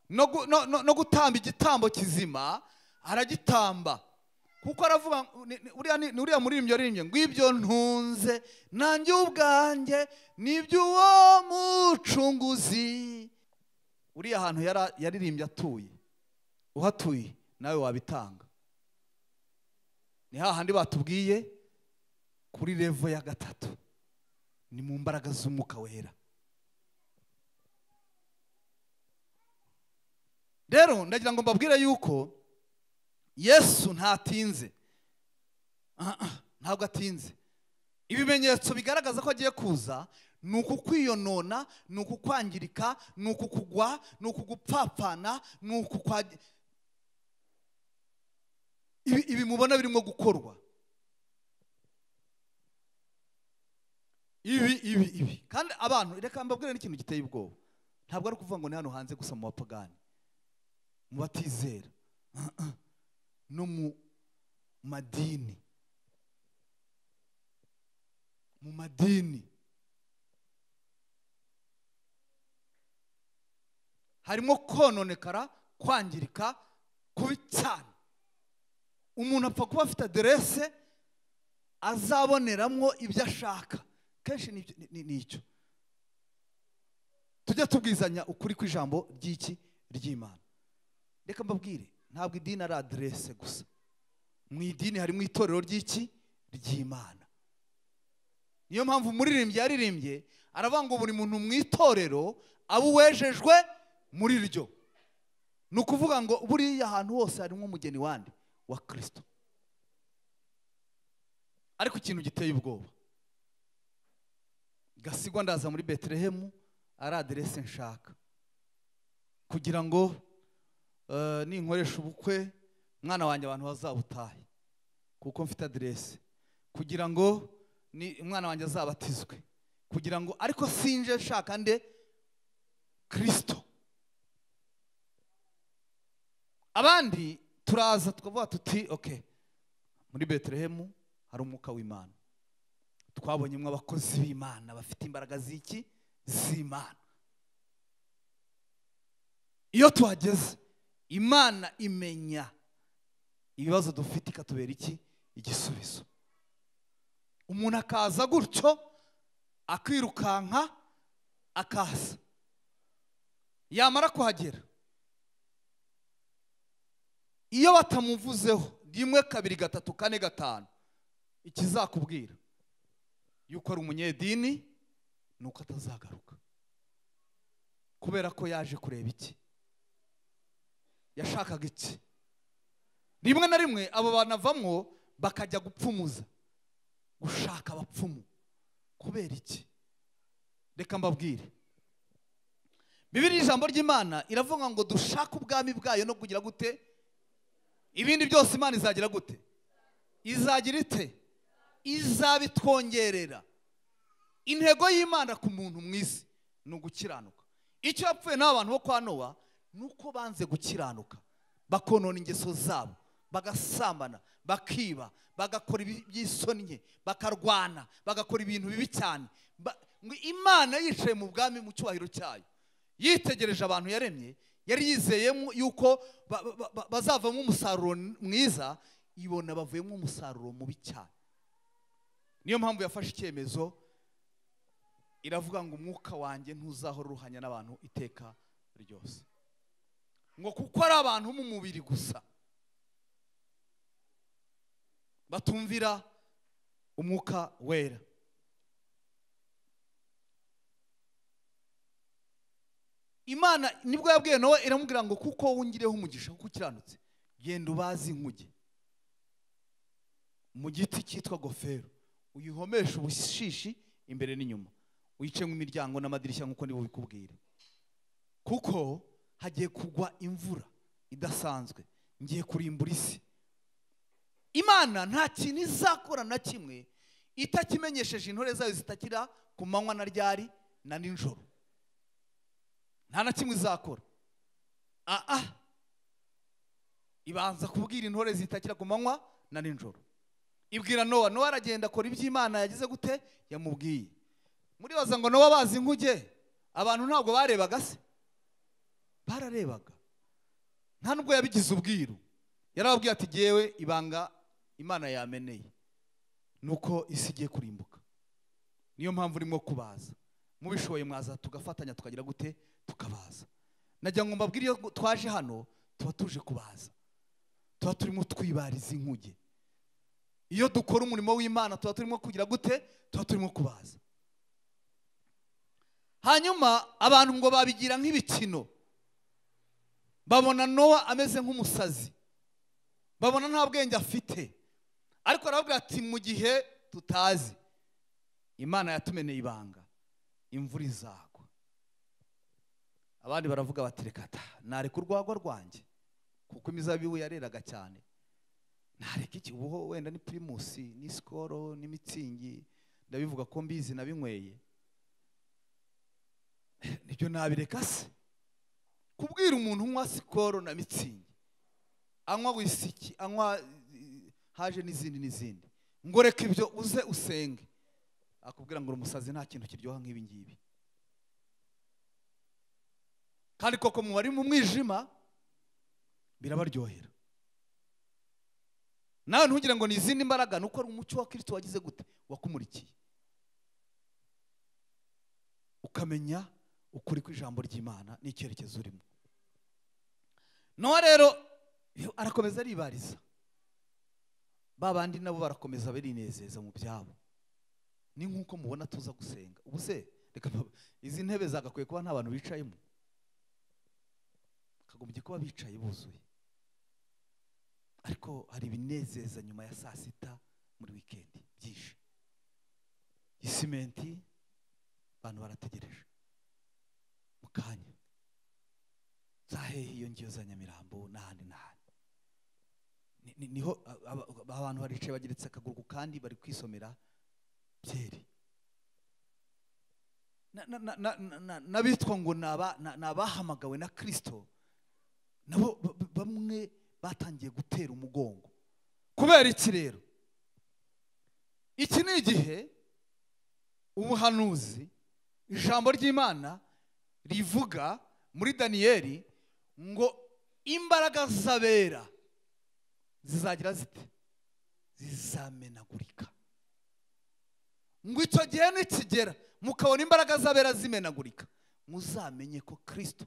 no gutamba igitambo kizima aragitamba, kuko aravuga uriya muririmbyi yaririmbye ngo ibyo ntunze nanjye ubwanjye n'iby'uwo mucunguzi. Uriya hantu yaririmbye atuye, uhatuye nawe wabitanga. Ni hahandi batubwiye kuri levo ya 3, ni mu mbaraga z'Umwuka Wera. Rero ndagira ngo mbabwire yuko Yesu ntatinze, ntabwo atinze. Ibimenyetso bigaragaza ko agiye kuza ni ukukwiyonona, ni ukukwangirika, ni ukukugwa, ni ukugupfapfana, ni ibi mubona birimo gukorwa. Ibi kandi abantu, reka mbabwire n'ikintu giteye ubwoba. Ntabwo ari ukuvuga ngo ni hano hanze gusa mu bapagani, mu batizera, no mu madini. Mu madini harimo kononekara, kwangirika kubi cyane. Umuntu apfa kuba afite aderese azaboneramo ibyo ashaka. Kenshi ni icyo. Tujya tubwizanya ukuri kw'ijambo ry'Imana. Reka mbabwire, ntabwo idini ari aderese gusa. Mu idini harimo itorero ry'Imana. Niyo mpamvu umuririmbyi yaririmbye aravuga ngo buri muntu mu itorero aba uwejejwe muri ryo. Ni ukuvuga ngo buriya ahantu hose harimo umugeni wandi wa Kristo. Ariko ikintu giteye ubwoba, gasigwa ndaza muri Betelehemu ari aderese nshaka, kugira ngo ninkoresha ubukwe mwana wanjye abantu bazabutahe, kuko mfite aderese, kugira ngo umwana wanjye azabatizwe, kugira ngo, ariko sinje nshaka nde? Kristo. Abandi turaza tukavuga tuti okay, muri Betelehemu hari umwuka w'Imana, twabonyemo abakozi b'Imana bafite imbaraga z'Imana. Iyo tuhageze Imana imenya ibibazo dufite ikatubera igisubizo. Umuntu akaza gutyo akirukanka akaza, yamara kuhagera, iyo batamuvuzeho 1, 2, 3, 4, 5, ikizakubwira yuko ari umunyedini nuko atazagaruka, kubera ko yaje kureba iki, yashakaga iki. Rimwe na rimwe abo banavamwo bakajya gupfumuza, gushaka abapfumu. Kubera iki? Reka mbabwire. Bibiliya ijambo ry'Imana iravuga ngo dushake ubwami bwayo no kugira gute? Ibindi byose Imana izagira gute? Izagira ite? Izabitwongerera. Intego y'Imana ku muntu mwisi ni ugukiranuka. Icyo yapfuye n'abantu bo kwa Nowa nuko banze gukiranuka, bakonona ingeso zabo, bagasambana, bakiba, bagakora iby'isoni nke, bakarwana, bagakora ibintu bibi cyane. Imana yicaye mu bwami mu cyubahiro cyayo, yitegereje abantu yaremye, yari yizeyemo yuko bazavamo umusaruro mwiza, ibona bavuyemo umusaruro mubi cyane. Niyo mpamvu yafashe icyemezo, iravuga ngo umwuka wanjye ntuzahora uruhanya n'abantu iteka ryose. Ngo kuko ari abantu mu mubiri gusa batumvira umwuka wera. Imana nibwo yabwiye Nowa, iramubwira ngo kuko wungireho umugisha kuko ukiranutse, genda ubaze inkuge mu giti cyitwa gofero, uyihomeshe ubushishi imbere n'inyuma, uyicemo imiryango n'amadirishya nk'uko nibo bikubwira, kuko hagiye kugwa imvura idasanzwe, ngiye kurimbura isi. Imana nta kintu izakora na kimwe itakimenyesheje intore zayo zitakira ku manywa na ryari na nijoro. Nta na kimwe izakora. Ibanza kubwira intore zitakira ku manywa na nijoro. Ibwira Nowa, Nowa aragenda akora iby'Imana yagize gute? Yamubwiye. Muribaza ngo Nowa bazi inkuge, abantu ntabwo barebaga se? Bararebaga. Nta nubwo yabigize ubwiru. Yarababwiye ati jyewe ibanga Imana yameneye nuko isi igiye kurimbuka. Niyo mpamvu urimo kubaza. Mubishoboye mwaza tugafatanya tukagira gute? Tukabaza. Najya ngo mbabwire iyo twaje hano tuba tuje kubaza, tuba turimo twibariza inkuge. Iyo dukora umurimo w'Imana tuba turimo kugira gute? Tuba turimo kubaza. Hanyuma abantu ngo babigira nk'ibikino, babona Nowa ameze nk'umusazi, babona nta bwenge afite. Ariko aravuga ati mu gihe tutazi, Imana yatumeneye ibanga, imvura izagwa. Abandi baravuga bati reka nareka urwagwa rwanjye kuko imizabibu yareraga cyane, nareka iki? Ubu wenda ni Primus ni Skol ni Mitsingi, ndabivuga ko mbizi nabinyweye, nibyo nabireka se? Kubwira umuntu unywa Skol na Mitsingi, anywa wisiki, anywa haje n'izindi, ngo reka ibyo uze usenge, akubwira ngo umusazi nta kintu kiryoha nk'ibi ngibi. Kandi koko mu bari mu mwijima birabaryohera. Nawe ntugire ngo ni izindi mbaraga, nuko ari umucyo wa Kristo wagize gute? Wakumurikiye, ukamenya ukuri kw'ijambo ry'Imana n'icyerekezo urimo. Nowa rero arakomeza aribariza, babandi nabo barakomeza barinezeza mu byabo. Ni nk'uko mubona tuza gusenga. Ubu se reka izi ntebe zagakwiye kuba nta bantu bicayemo, kagombye kuba bicaye buzuye. Ariko hari ibinezeza nyuma ya saa sita muri weekend byinshi. Isimenti abantu barategereje mu kanya, zahehe iyo ngiyo za Nyamirambo n'ahandi n'ahandi. Niho abantu baricaye bageretse akaguru kandi bari kwisomera byeri. N'abitwa ngo nabahamagawe na Kristo nabo bamwe batangiye gutera umugongo. Kubera iki rero? Iki ni igihe ubuhanuzi, ijambo ry'Imana rivuga muri Daniyeli ngo imbaraga z'abera zizagira zite? Zizamenagurika. Ngo icyo gihe nikigera mukabona imbaraga z'abera zimenagurika, muzamenye ko Kristo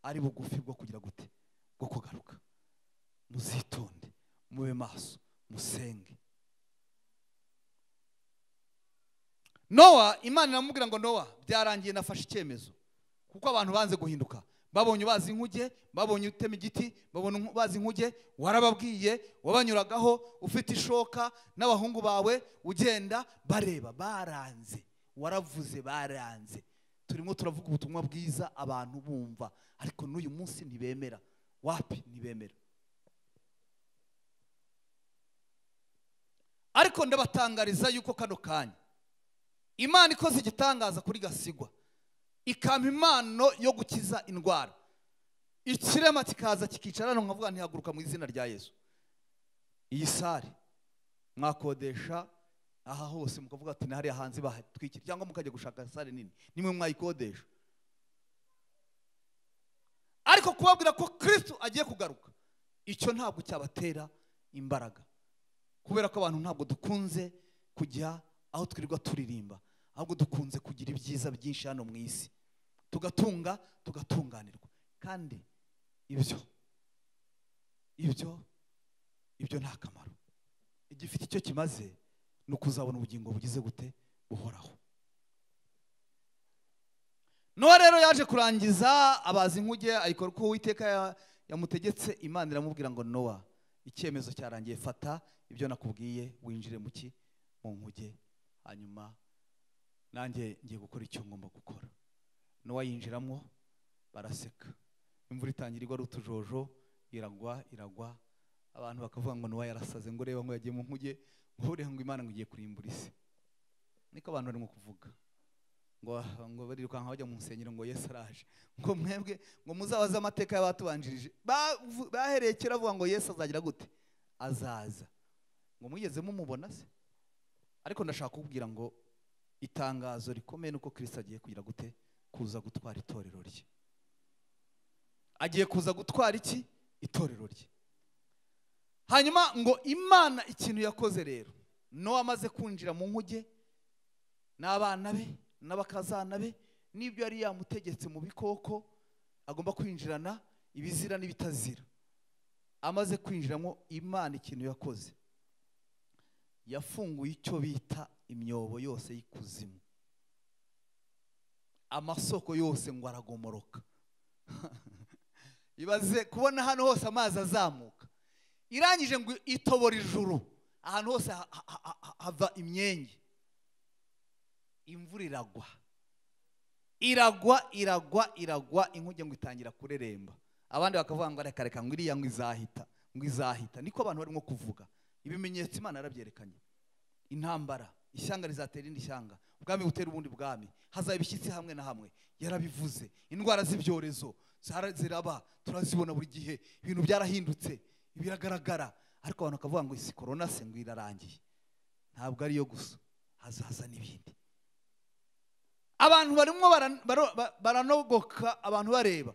ari bugufi bwo kugira gute? Bwo kugaruka. Muzitonde, mube maso, musenge. Nowa, Imana iramubwira ngo Nowa, byarangiye nafashe icyemezo kuko abantu banze guhinduka, babonye bazi inkuge, babonye utema igiti, babonye bazi inkuge, warababwiye, wabanyuragaho ufite ishoka n'abahungu bawe ugenda bareba, baranze, waravuze baranze. Turimo turavuga ubutumwa bwiza abantu bumva, ariko n'uyu munsi ntibemera. Wapi? Ntibemera. Ariko ndabatangariza yuko kano kanya Imana ikoze igitangaza kuri Gasigwa, ikampa impano yo gukiza indwara. Ikirema kikaza kikicarana nkavuga ntihaguruka mu izina rya Yesu. Iyi sare mwakodesha aha hose mukavuga ati nahari hanze bahatwikira, cyangwa mukajya gushaka sare nini, nimwe mwayikodesha. Ariko kubabwira ko Kristo agiye kugaruka, icyo ntabwo cyabatera imbaraga, kubera ko abantu ntabwo dukunze kujya aho twirirwa turirimba, ahubwo dukunze kugira ibyiza byinshi hano mu isi, tugatunga tugatunganirwa. Kandi ibyo nta kamaro. Igifite icyo kimaze ni ukuzabona ubugingo bugize gute? Buhoraho. Nowa rero yaje kurangiza abazi inkuge, ayikora uko Uwiteka yamutegetse. Imana iramubwira ngo Nowa, icyemezo cyarangiye, fata ibyo nakubwiye winjire mu nkuge, hanyuma nanjye ngiye gukora icyo ngomba gukora. Nowa yinjiramo, baraseka. Imvura itangirirwa ari utujojo, iragwa. Abantu bakavuga ngo Nowa yarasaze, ngo reba ngo yagiye mu nkuge, ngo uriya ngo Imana ngo igiye kurimbura isi. Niko abantu barimo kuvuga, ngo barirukanka bajya mu nsengero ngo Yesu araje, ngo mwebwe ngo muzabaze amateka y'abatubanjirije, bahereye kera bavuga ngo Yesu azagira gute? Azaza. Ngo mwigeze mumubona se? Ariko ndashaka kubwira ngo itangazo rikomeye nuko Kristo agiye kugira gute? Kuza gutwara itorero rye. Agiye kuza gutwara iki? Itorero rye. Hanyuma ngo Imana ikintu yakoze rero, Nowa amaze kwinjira mu nkuge n'abana be n'abakazana be n'ibyo yari yamutegetse mu bikoko agomba kwinjirana, ibizira n'ibitazira, amaze kwinjiramo, Imana ikintu yakoze, yafunguye icyo bita imyobo yose y'ikuzimu, amasoko yose ngo aragomoroka. Ibaze kubona hano hose amazi azamuka, irangije ngo itobora ijuru, ahantu hose hava imyenge. Imvura iragwa, inkuge ngo itangira kureremba. Abandi bakavuga ngo reka ngo iriya ngo izahita. Niko abantu barimo kuvuga. Ibimenyetso Imana yarabyerekanye. Intambara, ishyanga rizatera indi shyanga, ubwami butera ubundi bwami, hazaba ibishyitsi hamwe na hamwe, yarabivuze. Indwara z'ibyorezo ziraba, turazibona buri gihe, ibintu byarahindutse, biragaragara. Ariko abantu bakavuga ngo isi corona se ngo irarangiye. Ntabwo ariyo gusa, hazaza n'ibindi. Abantu barimo baranogoka, abantu bareba,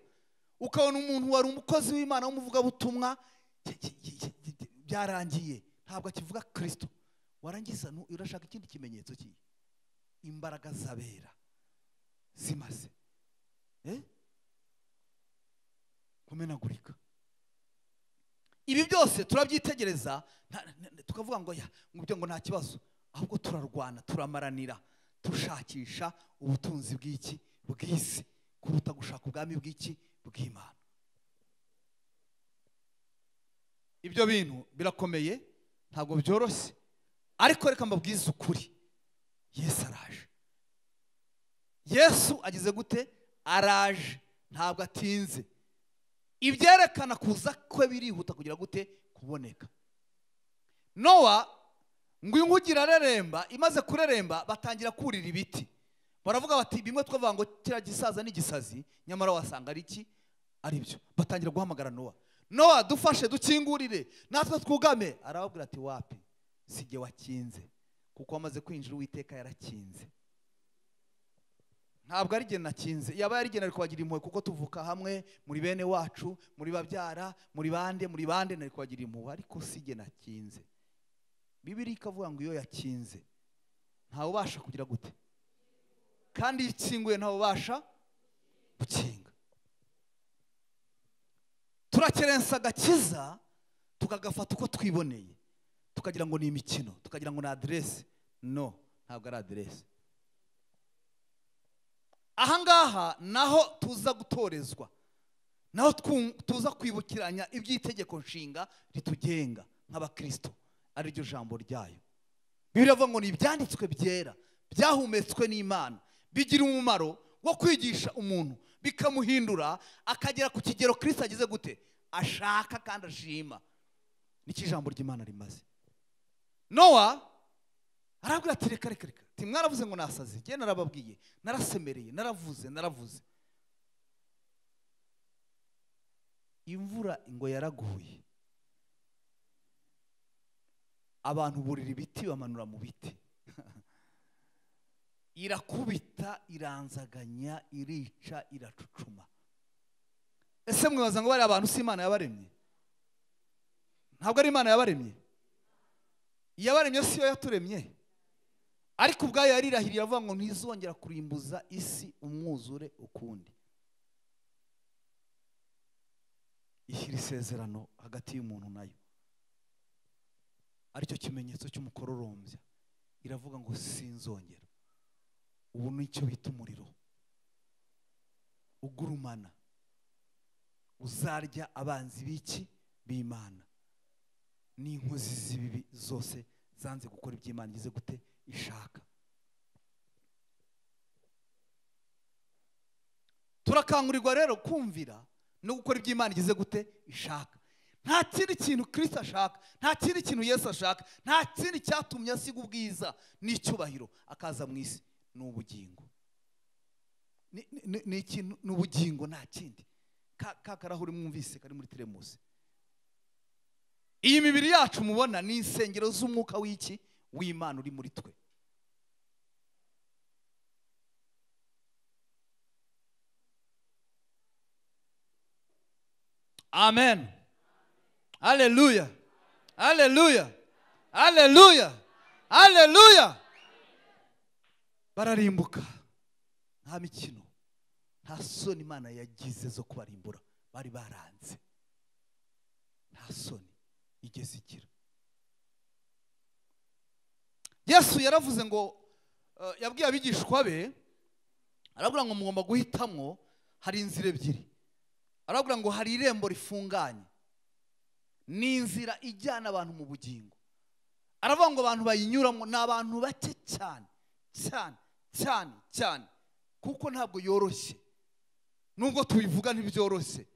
ukabona umuntu wari umukozi w'Imana w'umuvugabutumwa byarangiye, ntabwo akivuga Kristo. Warangiza urashaka ikindi kimenyetso kiyi? Imbaraga zabera zimaze kumenagurika. Ibi byose turabyitegereza tukavuga ngo ngo nta kibazo, ahubwo turarwana, turamaranira, tushakisha ubutunzi bw'iki? Bw'isi, kuruta gushaka ubwami bw'iki? Bw'Imana. Ibyo bintu birakomeye, ntabwo byoroshye, ariko reka mbabwize ukuri, Yesu araje. Yesu agize gute? Araje, ntabwo atinze. Ibyerekana kuza kwe birihuta kugira gute? Kuboneka. Nowa ngo inkuge irareremba, imaze kureremba batangira kurira ibiti, baravuga bati bimwe twavuga ngo kira gisaza n'igisazi, nyamara wasanga ari iki? Ari byo. Batangira guhamagara Nowa, dufashe dukingurire natwe twugame. Arababwira ati wapi, sijye wakinze, kuko wamaze kwinjira Uwiteka yarakinze. Ntabwo ari gena nakinze, yaba yari gena ari kubagira impuhwe, kuko tuvuka hamwe, muri bene wacu, muri babyara, muri bande nari kubagira impuhwe, ariko sijye nakinze. Bibiliya ikavuga ngo iyo yakinze ntawe ubasha kugira gute? Kandi ikinguye ntawe ubasha gukinga. Turakerensa agakiza tukagafata uko twiboneye, tukagira ngo ni imikino, tukagira ngo ni aderesi. No, ntabwo ari aderesi. Ahangaha naho tuza gutorezwa, naho tuza kwibukiranya iby'itegeko nshinga ritugenga nk'abakristo, ari ryo jambo ryayo. Bibiliya ivuga ngo ni ibyanditswe byera byahumetswe n'Imana, bigira umumaro wo kwigisha umuntu, bikamuhindura akagera ku kigero Kristo agize gute, ashaka kandi ashima. Niki ijambo ry'Imana rimaze. Nowa arabwira ati reka ati mwaravuze ngo nasaze, njye narababwiye, narasemereye, naravuze. Imvura ngo yaraguye, abantu burira ibiti bamanura mu biti irakubita, iranzaganya, irica, iracucuma. Ese mwibaza ngo bari abantu si Imana yabaremye? Ntabwo ari Imana yabaremye. Yabaremye si yo yaturemye, ariko ubwayo yarirahiriye avuga ngo ntizongera kurimbuza isi umwuzure ukundi. Ishyira isezerano hagati y'umuntu nayo, aricyo kimenyetso cy'umukororombya. Iravuga ngo sinzongera. Ubu nicyo bita umuriro ugurumana uzarya abanzi b'iki, b'Imana, n'inkozi z'ibibi zose zanze gukora iby'Imana igize gute, ishaka. Turakangurirwa rero kumvira no gukora iby'Imana igize gute, ishaka. Nta kindi kintu Kristo ashaka, nta kindi kintu Yesu ashaka, nta kindi cyatumye asiga ubwiza n'icyubahiro akaza mu isi. Ni ubugingo, ni ikintu, ni ubugingo, nta kindi. Ka karahuri mwumvise kari muri teremusi, iyi mibiri yacu mubona ni insengero z'umwuka w'iki, w'Imana uri muri twe. Amen. Haleluya. Haleluya. Haleluya. Haleluya. Bararimbuka, nta mikino, nta soni Imana yagize zo kubarimbura. Bari baranze, nta soni igeze igira. Yesu yaravuze ngo, yabwiye abigishwa be, arabwira ngo mugomba guhitamwo, hari inzira ebyiri. Arabwira ngo hari irembo rifunganye, ni inzira ijyana abantu mu bugingo. Aravuga ngo abantu bayinyuramo ni abantu bake cyane cyane cyane cyane, kuko ntabwo yoroshye. Nubwo tubivuga ntibyoroshye,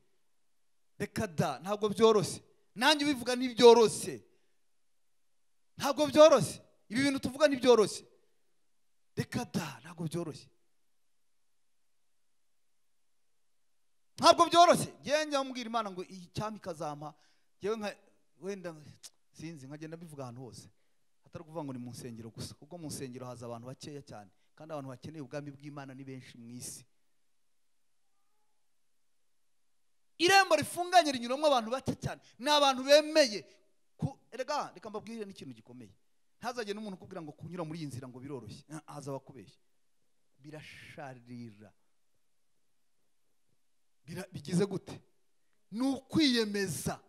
reka da, ntabwo byoroshye. Nanjye ubivuga ntibyoroshye, ntabwo byoroshye. Ibi bintu tuvuga ntibyoroshye, reka da, ntabwo byoroshye, ntabwo byoroshye. Njye njya mbwira Imana ngo icyami kazampa, njyewe nka wenda sinzi, nkagenda bivuga ahantu hose, atari kuvuga ngo ni mu nsengero gusa, kuko mu nsengero haza abantu bakeya cyane, kandi abantu bakeneye ubwami bw'Imana ni benshi mu isi. Irembo rifunganye rinyuramo abantu bake cyane, ni abantu bemeye. Reka mbabwire n'ikintu gikomeye, ntazajye n'umuntu ukubwira ngo kunyura muri iyi nzira ngo biroroshye. Haza abakubeshya, birasharira. Bigize gute? Ni ukwiyemeza,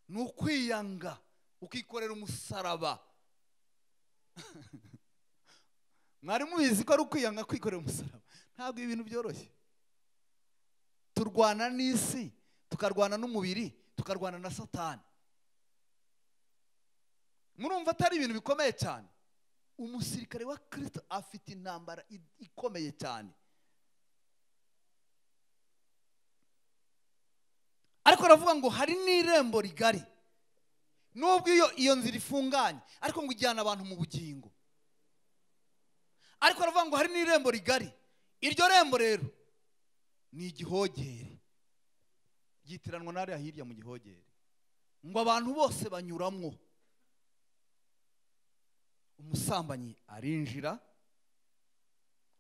ni ukwiyanga, ukikorera umusaraba. Mwari mubizi ko ari ukwiyanga, kwikorera umusaraba? Ntabwo ibintu byoroshye. Turwana n'isi, tukarwana n'umubiri, tukarwana na Satani. Murumva atari ibintu bikomeye cyane? Umusirikare wa Kristo afite intambara ikomeye cyane. Ariko aravuga ngo hari n'irembo rigari, nubwo iyo nzira ifunganye, ariko ngo ijyana abantu mu bugingo. Ariko aravuga ngo hari n'irembo rigari. Iryo rembo rero ni igihogere, ryitiranwa n'ariya hirya mu gihogere, ngo abantu bose banyuramwo. Umusambanyi arinjira,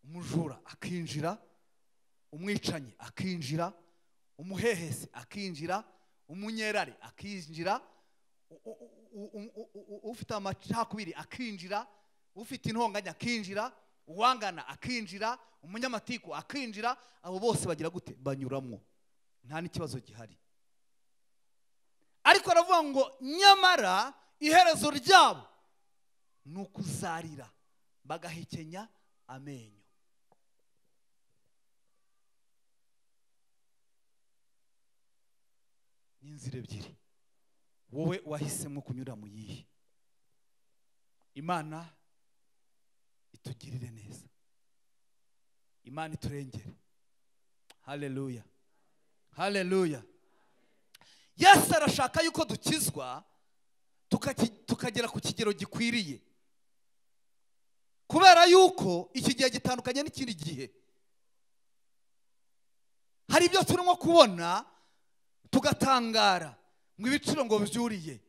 umujura akinjira, umwicanyi akinjira, umuhehesi akinjira, umunyerare akinjira, ufite amacakubiri akinjira, ufite intonganya akinjira, uwangana akinjira, umunyamatiku akinjira. Abo bose bagira gute? Banyuramwo, nta n'ikibazo gihari. Ariko aravuga ngo nyamara iherezo ryabo ni ukuzarira bagahekenya amenyo. inzira ebyiri, wowe wahisemo kunyura mu yihe? Imana itugirire neza, Imana iturengere. Haleluya, haleluya. Yesu arashaka yuko dukizwa tukagera ku kigero gikwiriye, kubera yuko iki gihe gitandukanye n'ikindi gihe. Hari ibyo turimo kubona tugatangara ngo ibiciro ngo byuriye.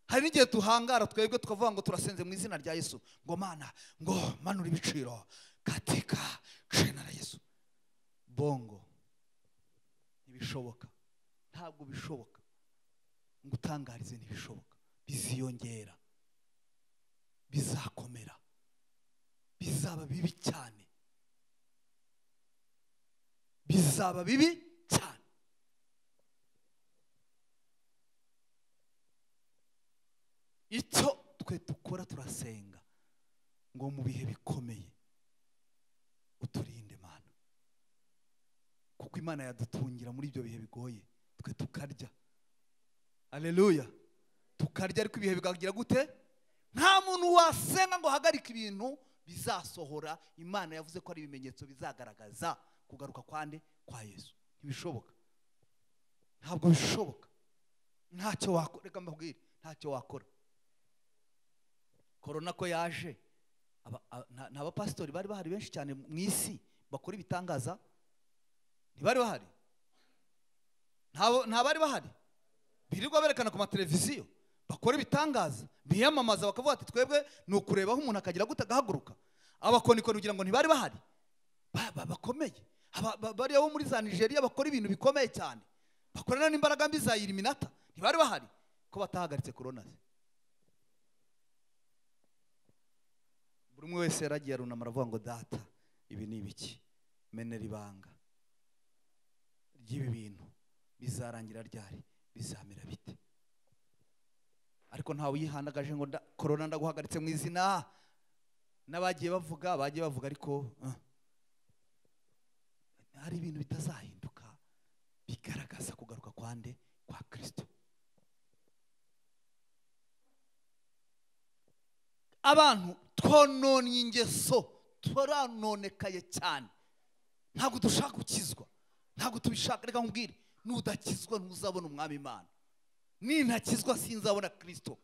Hari n'igihe tuhangara twebwe tukavuga ngo turasenze mu izina rya Yesu, ngo Mana, ngo manura ibiciro katika jina la Yesu. Bongo, ntibishoboka, ntabwo bishoboka. Ngo utangarize ntibishoboka, biziyongera, bizakomera, bizaba bibi cyane, bizaba bibi cyane. Icyo twe dukora turasenga ngo mu bihe bikomeye uturinde Mana, kuko Imana yadutungira muri ibyo bihe bigoye. Twe tukarya, haleluya, tukarya, ariko ibihe bikagira gute? Nta muntu wasenga ngo hagarike ibintu bizasohora. Imana yavuze ko ari ibimenyetso bizagaragaza kugaruka kwande kwa Yesu. Ntibishoboka, ntabwo bishoboka. Ntacyo wakora, reka mbabwire, ntacyo wakora. Korona ko yaje, nta pastori bari bahari benshi cyane mu isi bakora ibitangaza? Ntibari bahari? Nta bari bahari? Birirwa berekana ku mateleviziyo bakora ibitangaza, biyamamaza, bakavuga ati twebwe ni ukurebaho umuntu akagira gute agahaguruka. Abakonikoni kugira ngo ntibari bahari? Bakomeye, bariya bo muri za Nigeria bakora ibintu bikomeye cyane, bakorana n'imbaraga mbi za Illuminati. Ntibari bahari? Ko batahagaritse korona se? Buri umwe wese yaragiye arunama aravuga ngo data, ibi ni ibiki? Menera ibanga ry'ibi bintu, bizarangira ryari? Bizamera bite? Ariko ntawe uyihandagaje ngo korona ndaguhagaritse mu izina. N'abagiye bavuga, ariko hari ibintu bitazahinduka bigaragaza kugaruka kwande kwa Kristo. Abantu twononye ingeso, turanonekaye cyane, ntabwo dushaka gukizwa, ntabwo tubishaka. Reka nkubwire, nudakizwa ntuzabona umwami Imana. Nintakizwa sinzabona Kristo.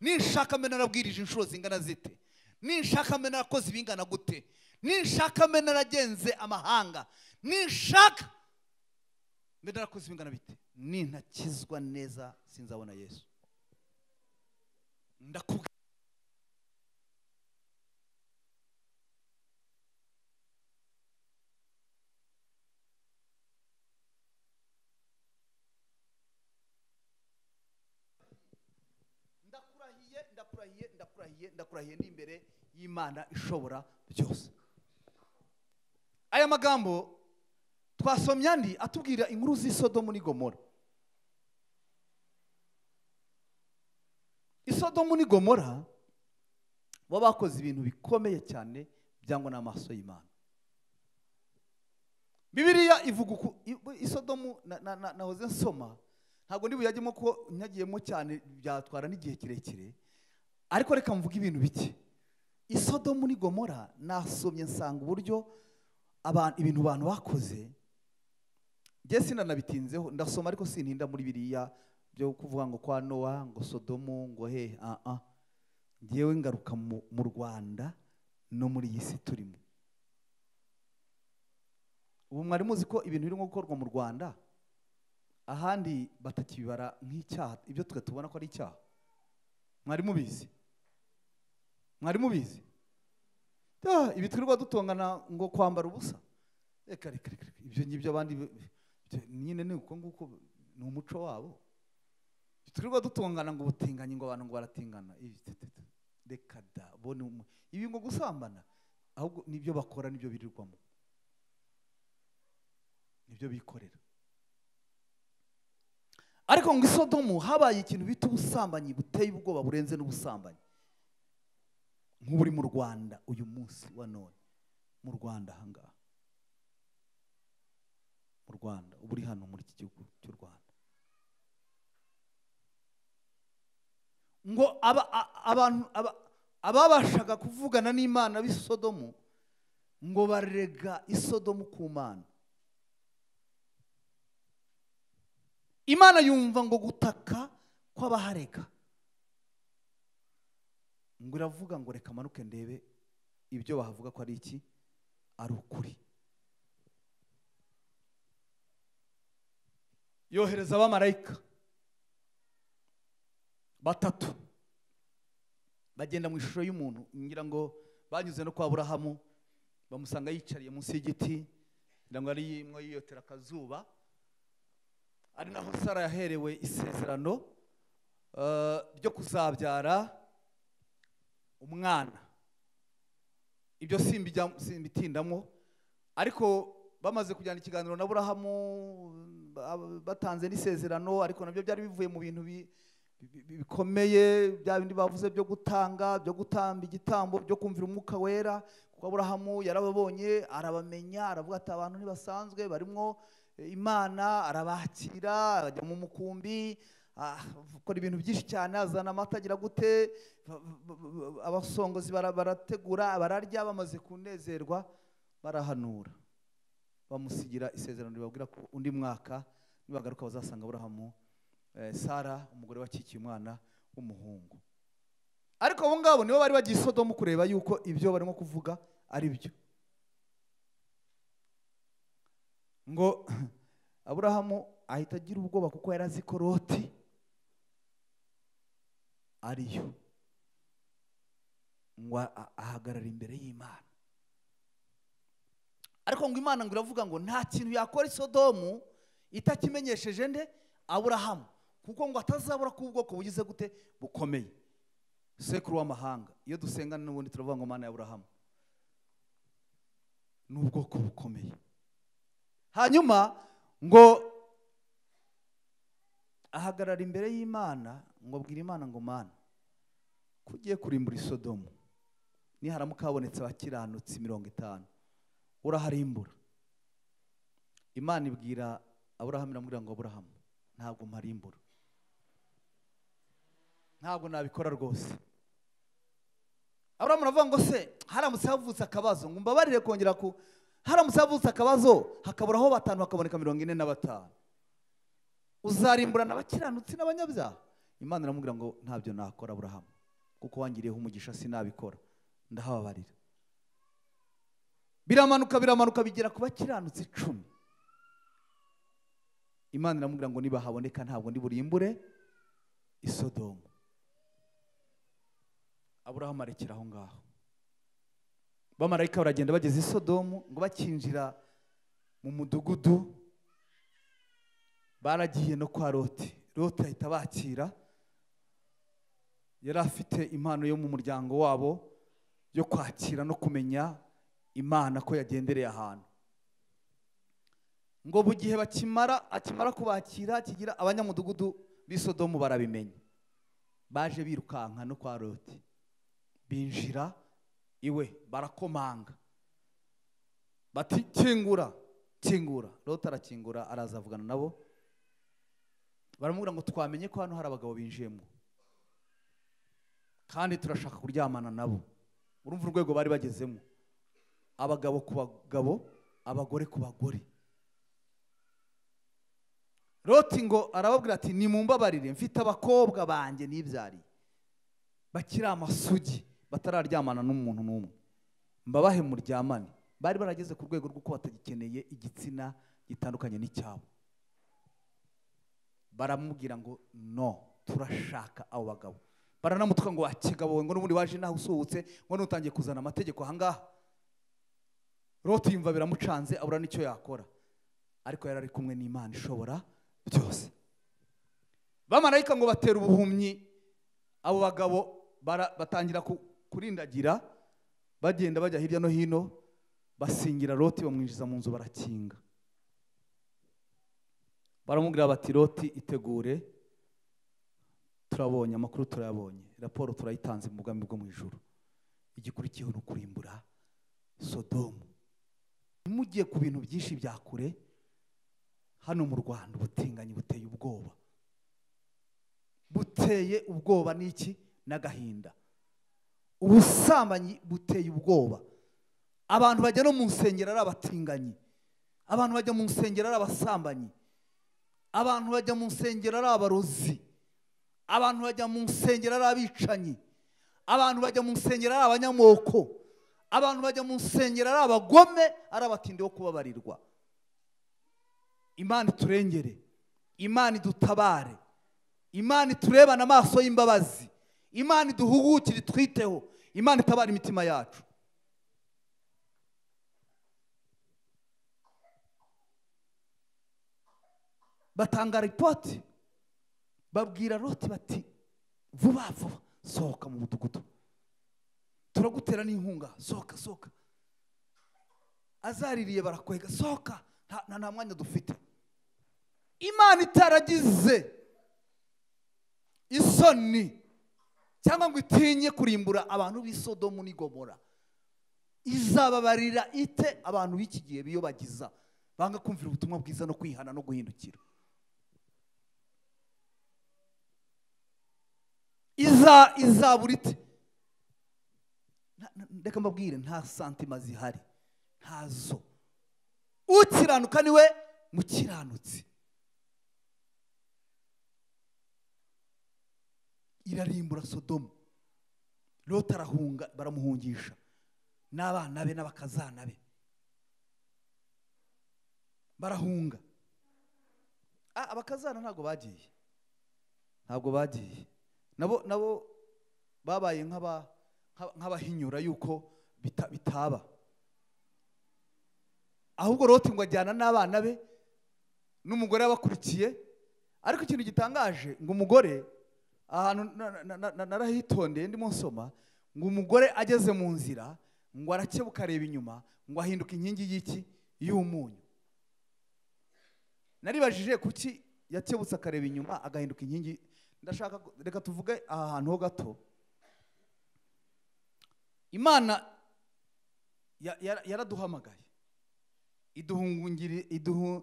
Ninshaka mbe narabwirije inshuro zingana zite, ninshaka mbe narakoze ibingana gute, ninshaka mbe naragenze amahanga, ninshaka mbe narakoze ibingana bite, nintakizwa neza sinzabona Yesu. Ndakubwira ndakurahiye n'imbere y'Imana ishobora byose. Aya magambo twasomye andi atubwira inkuru z'i Sodomu n'i Gomora. I Sodomu n'i Gomora bo bakoze ibintu bikomeye cyane byangwa n'amaso y'Imana. Bibiliya ivuga i Sodomu, nahoze nsoma, ntabwo ndi buyajyemo ko nyagiyemo cyane, byatwara n'igihe kirekire, ariko reka mvuga ibintu bike. I Sodomu n'i Gomora nasomye nsanga uburyo ibintu abantu bakoze, njye sinanabitinzeho, ndasoma ariko sintinda muri biriya byo kuvuga ngo kwa Nowa, ngo Sodomu, ngo he. Ngewe ngaruka mu Rwanda no muri iyi si turimo. Ubu mwari muzi ko ibintu birimo gukorwa mu Rwanda ahandi batakibara nk'icyaha, ibyo twe tubona ko ari icyaha? Mwari mubizi? Mwari mubizi? Ibi twirirwa dutongana ngo kwambara ubusa, reka ibyo ngibyo abandi nyine ni uko nguko, ni umuco wabo. Twirirwa dutongana ngo ubutinganyi, ngo abantu ngo baratingana, reka da, ibi ngo gusambana, ahubwo nibyo bakora, nibyo birirwamo, nibyo bikorera. Ariko ngo i Sodomu habaye ikintu bita ubusambanyi buteye ubwoba, burenze n'ubusambanyi nk'uburi mu Rwanda uyu munsi wa none. Mu Rwanda ahangaha, mu Rwanda, uburi hano muri iki gihugu cy'u Rwanda, ngo abantu ababashaga kuvugana n'Imana b'i Sodomu ngo barega i Sodomu ku Mana. Imana yumva ngo gutaka kw'abaharega, ngo iravuga ngo reka manuke ndebe ibyo bahavuga ko ari iki, ari ukuri. Yohereza abamarayika 3 bagenda mu ishusho y'umuntu, ngira ngo banyuze no kwa Aburahamu bamusanga yicariye munsi y'igiti, ngira ngo ari imwe yiyotera akazuba, ari naho Sara yaherewe isezerano ryo kuzabyara umwana. Ibyo simbitindamo, ariko bamaze kujyana ikiganiro na Aburahamu batanze n'isezerano, ariko nabyo byari bivuye mu bintu bikomeye, bya bindi bavuze byo gutanga, byo gutamba igitambo, byo kumvira Umwuka Wera, kuko Aburahamu yarababonye, arabamenya, aravuga ati abantu ntibasanzwe barimo Imana, arabakira, ajya mu mukumbi, akora ibintu byinshi cyane, azana amata agira gute, abasongozi barategura, bararya, bamaze kunezerwa barahanura, bamusigira isezerano ribabwira ko undi mwaka nibagaruka bazasanga Aburahamu Sara umugore wakikiye umwana w'umuhungu. Ariko abo ngabo nibo bari bagiye i Sodomu kureba yuko ibyo barimo kuvuga ari byo. Ngo Aburahamu ahita agira ubwoba kuko yari azi ko Loti ariyo, ngo ahagarara imbere y'Imana. Ariko ngo Imana ngo iravuga ngo nta kintu yakora i Sodomu itakimenyesheje nde, Aburahamu, kuko ngo atazabura ku bwoko bugize gute, bukomeye, sekuru w'amahanga. Iyo dusengana n'ubundi turavuga ngo Mana ya Aburahamu ni ubwoko bukomeye. Hanyuma ngo ahagarara imbere y'Imana, ngo abwira Imana ngo Mana, kugiye kurimbura i Sodomu, niharamuka habonetse abakiranutsi 50 uraharimbura. Imana ibwira Aburahamu, iramubwira ngo Aburahamu, ntabwo mparimbura, ntabwo nabikora rwose. Aburahamu aravuga ngo se haramutse havutse akabazo, ngo mbabarire kongera haramutse havutse akabazo hakaburaho 5 hakaboneka 45, uzarimburana abakiranutsi n'abanyabyaha? Imana iramubwira ngo ntabyo nakora Aburahamu, kuko wangiriyeho umugisha sinabikora, ndahababarira. Biramanuka bigera ku bakiranutsi 10. Imana iramubwira ngo niba haboneka ntabwo ndi burimbure i Sodomu. Aburahamu arekera aho ngaho. Bamarayika baragenda bageze i Sodomu, ngo bakinjira mu mudugudu baragiye no kwa Loti. Loti ahita bakira, yari afite impano yo mu muryango wabo yo kwakira no kumenya Imana ko yagendereye ahantu. Ngo bugihe akimara kubakira, kigira abanyamudugudu b'i Sodomu barabimenya, baje birukanka no kwa Loti, binjira iwe barakomanga bati kingura. Loti arakingura, araza avugana nabo, baramubwira ngo twamenye ko hano hari abagabo binjiyemo kandi turashaka kuryamana nabo. Urumva urwego bari bagezemo, abagabo ku bagabo, abagore ku bagore. Loti ngo arababwira ati nimumbabarire, mfite abakobwa banjye nibyariye bakiri amasugi, batararyamana n'umuntu n'umwe, mbabahe muryamane. Bari barageze ku rwego rw'uko batagikeneye igitsina gitandukanye n'icyabo. Baramubwira ngo no, turashaka abo bagabo. Baranamutuka ngo akigabo, ngo n'ubundi waje naho usuhutse, ngo nutangiye kuzana amategeko ahangaha. Loti yumva biramucanze, abura n'icyo yakora, ariko yari ari kumwe n'Imana ishobora byose. Bamarayika ngo batera ubuhumyi abo bagabo, batangira kurindagira, bagenda bajya hirya no hino, basingira Loti, bamwinjiza mu nzu, barakinga. Baramubwira bati Loti itegure, turabonye amakuru, turayabonye, raporo turayitanze mu bwami bwo mu ijuru, igikurikiyeho no kurimbura Sodomu. Mugiye ku bintu byinshi bya kure, hano mu Rwanda ubutinganyi buteye ubwoba. buteye ubwoba n'iki n'agahinda. Ubusambanyi buteye ubwoba. Abantu bajya no mu nsengero ari abatinganyi, abantu bajya mu nsengero ari abasambanyi, abantu bajya mu nsengero ari abarozi, abantu bajya mu nsengero ari abicanyi, abantu bajya mu nsengero ari abanyamoko, abantu bajya mu nsengero ari abagome, ari abatindi bo kubabarirwa. Imana iturengere, Imana idutabare, Imana iturebana amaso y'imbabazi, Imana iduhugukire twiteho, Imana itabara imitima yacu. Batanga ripoti, babwira Loti bati vuba vuba sohoka mu mudugudu, turagutera n'inkunga, sohoka sohoka. Azaririye barakwega, sohoka, nta mwanya dufite. Imana itaragize isoni cyangwa ngo itinye kurimbura abantu b'i Sodomu n'i Gomora, izababarira ite abantu b'iki gihe biyobagiza, banga kumvira ubutumwa bwiza no kwihana no guhindukira? Izabura ite? Reka mbabwire, nta santima zihari, ntazo. Ukiranuka niwe mukiranutsi. Irarimbura Sodomu. Loti arahunga, baramuhungisha n'abana be n'abakazana be, barahunga. Abakazana ntabwo bagiye, nabo babaye nk'abahinyura yuko bitaba. Ahubwo Loti ngo ajyana n'abana be n'umugore abakurikiye. Ariko ikintu gitangaje, ngo umugore, ahantu narahitondeye ndimo nsoma, ngo umugore ageze mu nzira ngo arakebuka areba inyuma, ngo ahinduka inkingi y'iki y'umunyu. Naribajije kuki yakebutse akareba inyuma agahinduka inkingi. Ndashaka reka tuvuge aha hantu ho gato. Imana yaraduhamagaye, iduha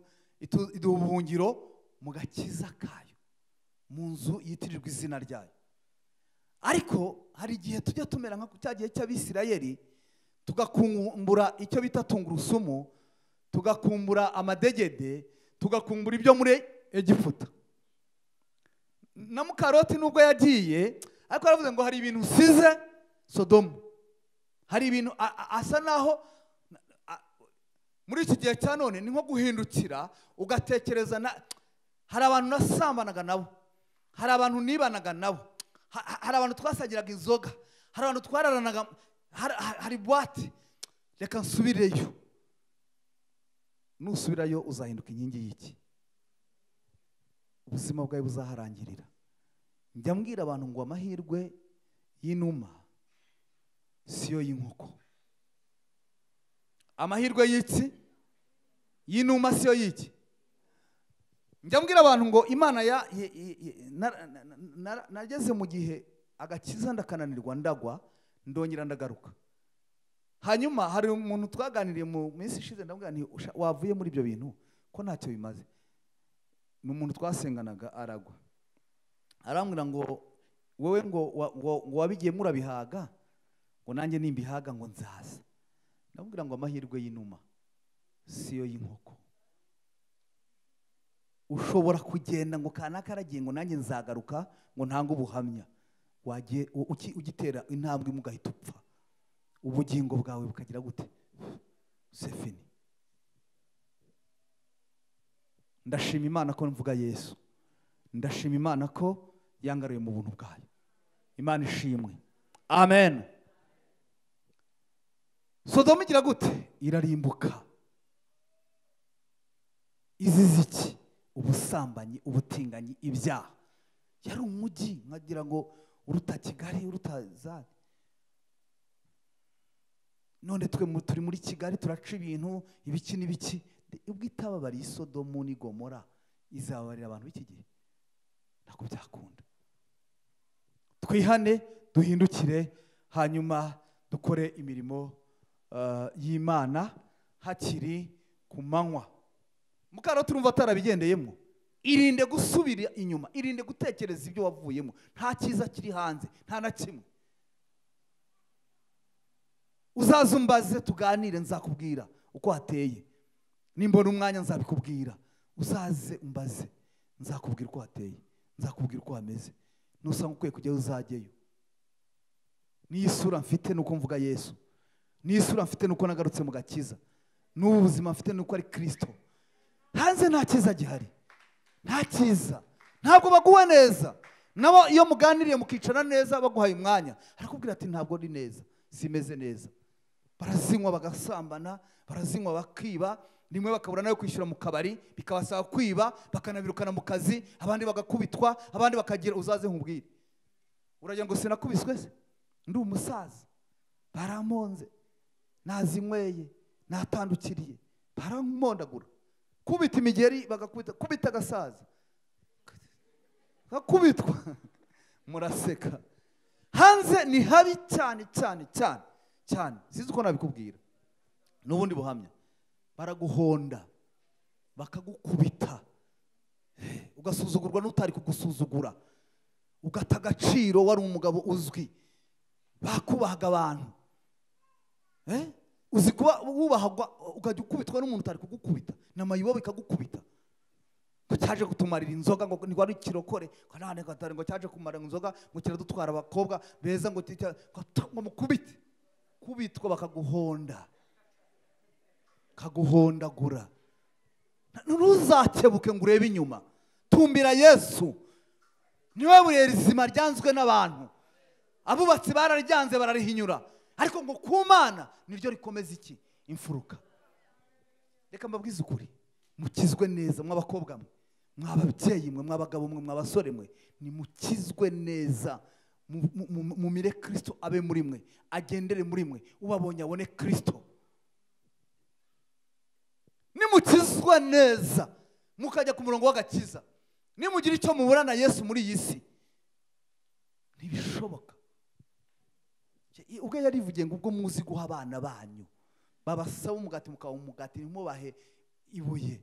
ubuhungiro mu gakiza kayo, mu nzu yitirirwa izina ryayo. Ariko hari igihe tujya tumera nka cya gihe cy'Abisirayeli, tugakumbura icyo bita tungurusumu, tugakumbura amadegede, tugakumbura ibyo muri Egiputa. Na Mukaroti nubwo yagiye, ariko aravuze ngo hari ibintu usize Sodomu, hari ibintu asa naho muri iki gihe cya none ni nko guhindukira ugatekereza. Hari abantu nasambanaga nabo, hari abantu nibanaga nabo, hari abantu twasangiraga inzoga, hari abantu twararanaga, hari boîte, reka nsubireyo. Nusubirayo uzahinduka inkingi y'iki? Ubuzima bwawe buzaharangirira. Njya mbwira abantu ngo amahirwe y'inuma siyo y'inkoko. Amahirwe y'iki? Y'inuma siyo y'iki? Njya mbwira abantu ngo Imana nageze mu gihe agakiza ndakananirwa, ndagwa, ndongera ndagaruka. Hanyuma hari umuntu twaganiriye mu minsi ishize, ndamubwira nti wavuye muri ibyo bintu ko ntacyo bimaze. Ni umuntu twasenganaga aragwa, arambwira ngo wowe ngo wabigiyemo urabihaga, ngo nanjye nimbihaga ngo nzaza. Ndamubwira ngo amahirwe y'inuma siyo y'inkoko. Ushobora kugenda ngo kanaka aragiye ngo nanjye nzagaruka ngo ntange ubuhamya, wagiye ugitera intambwe mugahita upfa, ubugingo bwawe bukagira gute? Sefini. Ndashima Imana ko mvuga Yesu, ndashima Imana ko yangaruye mu buntu bwayo. Imana ishimwe, amen. Sodomu igira gute? Irarimbuka. Izize iki? Ubusambanyi, ubutinganyi, ibyaha. Yari umujyi nkagira ngo uruta Kigali, uruta Zari. None turi muri Kigali turaca ibintu ibiki n'ibiki. Ubwo itababariye Sodomu n'i Gomora, izababarira abantu b'iki gihe? Ntabwo byakunda. Twihane, duhindukire, hanyuma dukore imirimo y'Imana hakiri ku manywa. Mukaroti urumva atarabigendeyemo, irinde gusubira inyuma, irinde gutekereza ibyo wavuyemo. Nta cyiza kiri hanze, nta na kimwe. Uzaze umbaze tuganire, nzakubwira uko hateye. Nimbona umwanya nzabikubwira. Uzaze umbaze, nzakubwira uko hateye, nzakubwira uko hameze. Nusanga ukwiye kujyayo uzajyeyo. Niyi sura mfite nuko mvuga Yesu, niyi sura mfite nuko nagarutse mu gakiza, n'ubu buzima mfite nuko ari Kristo. Hanze nta cyiza gihari, nta cyiza. Ntabwo baguwe neza. Nabo iyo muganiriye mukicara neza baguhaye umwanya, arakubwira ati ntabwo ndi neza, simeze neza. Barazinywa bagasambana, barazinywa bakiba, rimwe bakabura nayo kwishyura mu kabari, bikabasaba kwiba, bakanabirukana mu kazi, abandi bagakubitwa, abandi bakagira. Uzaze nkubwire, uragira ngo sinakubiswe se? Ndi umusaza, baramonze, nazinyweye, natandukiriye, barampondagura, kubita imigeri bagakubita, kubita agasaza, gakubitwa. Muraseka. Hanze ni habi cyane cyane cyane cyane. Sizi uko nabikubwira. N'ubundi buhamya, baraguhonda, bakagukubita, ugasuzugurwa n'utari kugusuzugura, ugata agaciro wari umugabo uzwi, bakubahaga abantu. Uzi kuba wubahagwa ukajya ukubitwa n'umuntu utari kugukubita, n'amayibo bikagukubita. Ngo cyaje kutumarira inzoga, ngo ni wari kirokore, kanane gatare, ngo cyaje kumara inzoga, ngo kiradutwara abakobwa beza, ngo mukubite. Kubitwa bakaguhonda, kaguhondagura. Ntuzakebuke ngo urebe inyuma. Tumbira Yesu, niwe buye rizima ryanzwe n'abantu. Abubatsi bararyanze bararihinyura, ariko ngo ku Mana niryo rikomeza iki? Imfuruka. Reka mbabwize ukuri, mukizwe neza mw'abakobwa mwe, mw'ababyeyi mwe, mw'abagabo mwe, mw'abasore mwe, ni mukizwe neza. Mumire Kristo abe muri mwe, agendere muri mwe, ubabonye abone Kristo. Nimukizwe neza mukajya ku murongo w'agakiza, nimugira icyo muburana Yesu muri iyi si, ntibishoboka. Ubwo yarivugiye ngo ubwo muzi guha abana banyu, babasaba umugati mukawa umugati ntimubahe ibuye,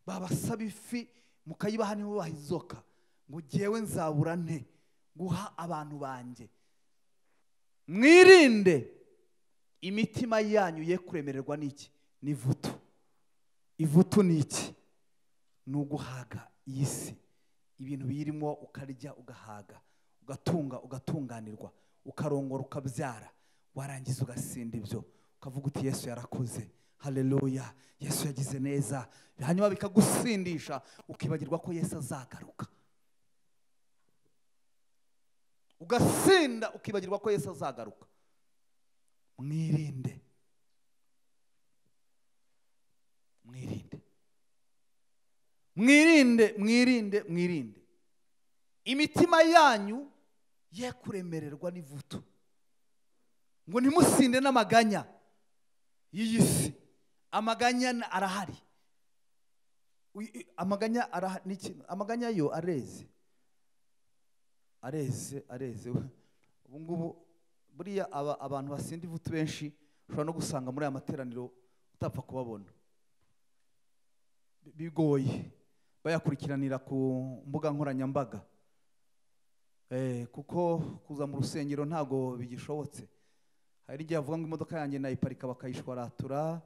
babasaba ifi mukayibaha ntimubahe inzoka, ngo jyewe nzabura nte guha abantu banjye. Mwirinde imitima yanyu ye kuremererwa n'iki? N'ivutu. Ivutu ni iki? Ni uguhaga iyi si, ibintu birimo ukarya ugahaga, ugatunga ugatunganirwa, ukarongora ukabyara, warangiza ugasinda ibyo, ukavuga uti Yesu yarakoze, haleluya, Yesu yagize neza. Hanyuma bikagusindisha, ukibagirwa ko Yesu azagaruka. Ugasinda ukibagirwa ko Yesu azagaruka. Mwirinde, mwirinde, mwirinde, mwirinde, mwirinde imitima yanyu ye kuremererwa n'ivutu, ngo ntimusinde n'amaganya y'iyi si. Amaganya arahari, amaganya arahari. Amaganya yo areze, areze. Ubu ngubu buriya abantu basinda ivutu benshi ushobora no gusanga muri aya materaniro utapfa kubabona, bigoye, bayakurikiranira ku mbuga nkoranyambaga. Kuko kuza mu rusengero ntago bigishobotse. Hari igihe avuga ngo imodoka yanjye nayiparika bakayishwaratura,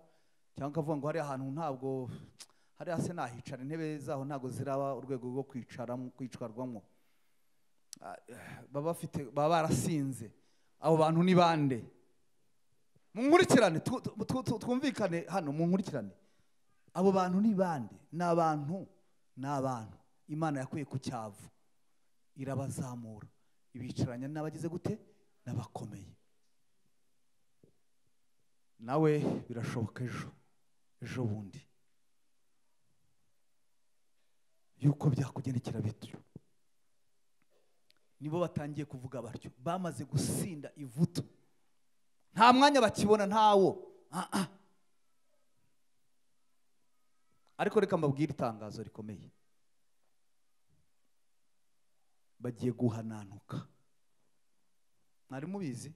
cyangwa akavuga ngo hari ahantu ntabwo hari hase nahicara, intebe zaho ntago ziraba urwego rwo kwicarwamo. Baba barasinze. Abo bantu ni bande? Munkurikirane twumvikane hano, munkurikirane. Abo bantu ni bande? Ni abantu Imana yakuye ku cyavu, irabazamura, ibicaranya n'abagize gute? N'abakomeye. Nawe birashoboka ejo bundi yuko byakugendekera bityo. Nibo batangiye kuvuga batyo, bamaze gusinda ivutu, nta mwanya bakibona, ntawo. Ariko reka mbabwire itangazo rikomeye, bagiye guhananuka. Mwari mubizi?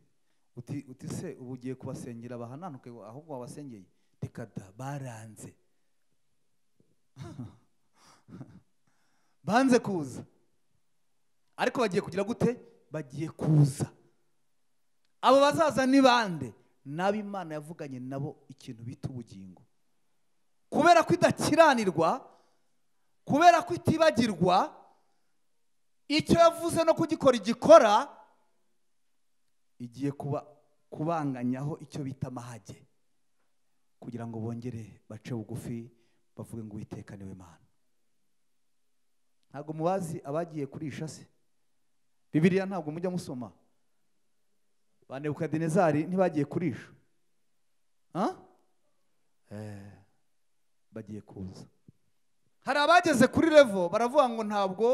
Uti se ubu ugiye kubasengera bahananuke ahubwo wabasengeye? Reka da, baranze. banze kuza, ariko bagiye kugira gute? Bagiye kuza. Abo bazaza ni bande? Nabo Imana yavuganye nabo ikintu bita ubugingo. Kubera ko idakiranirwa, kubera ko itibagirwa, icyo yavuze no kugikora igikora, igiye kubanganyaho icyo bita amahage, kugira ngo bongere bace bugufi bavuge ngo Uwiteka niwe Mana. Ntabwo mubazi abagiye kurisha se? Bibiliya ntabwo mujya musoma? Ba Nebukadinezari ntibagiye kurisha? Bagiye kuza. Hari abageze kuri level baravuga ngo ntabwo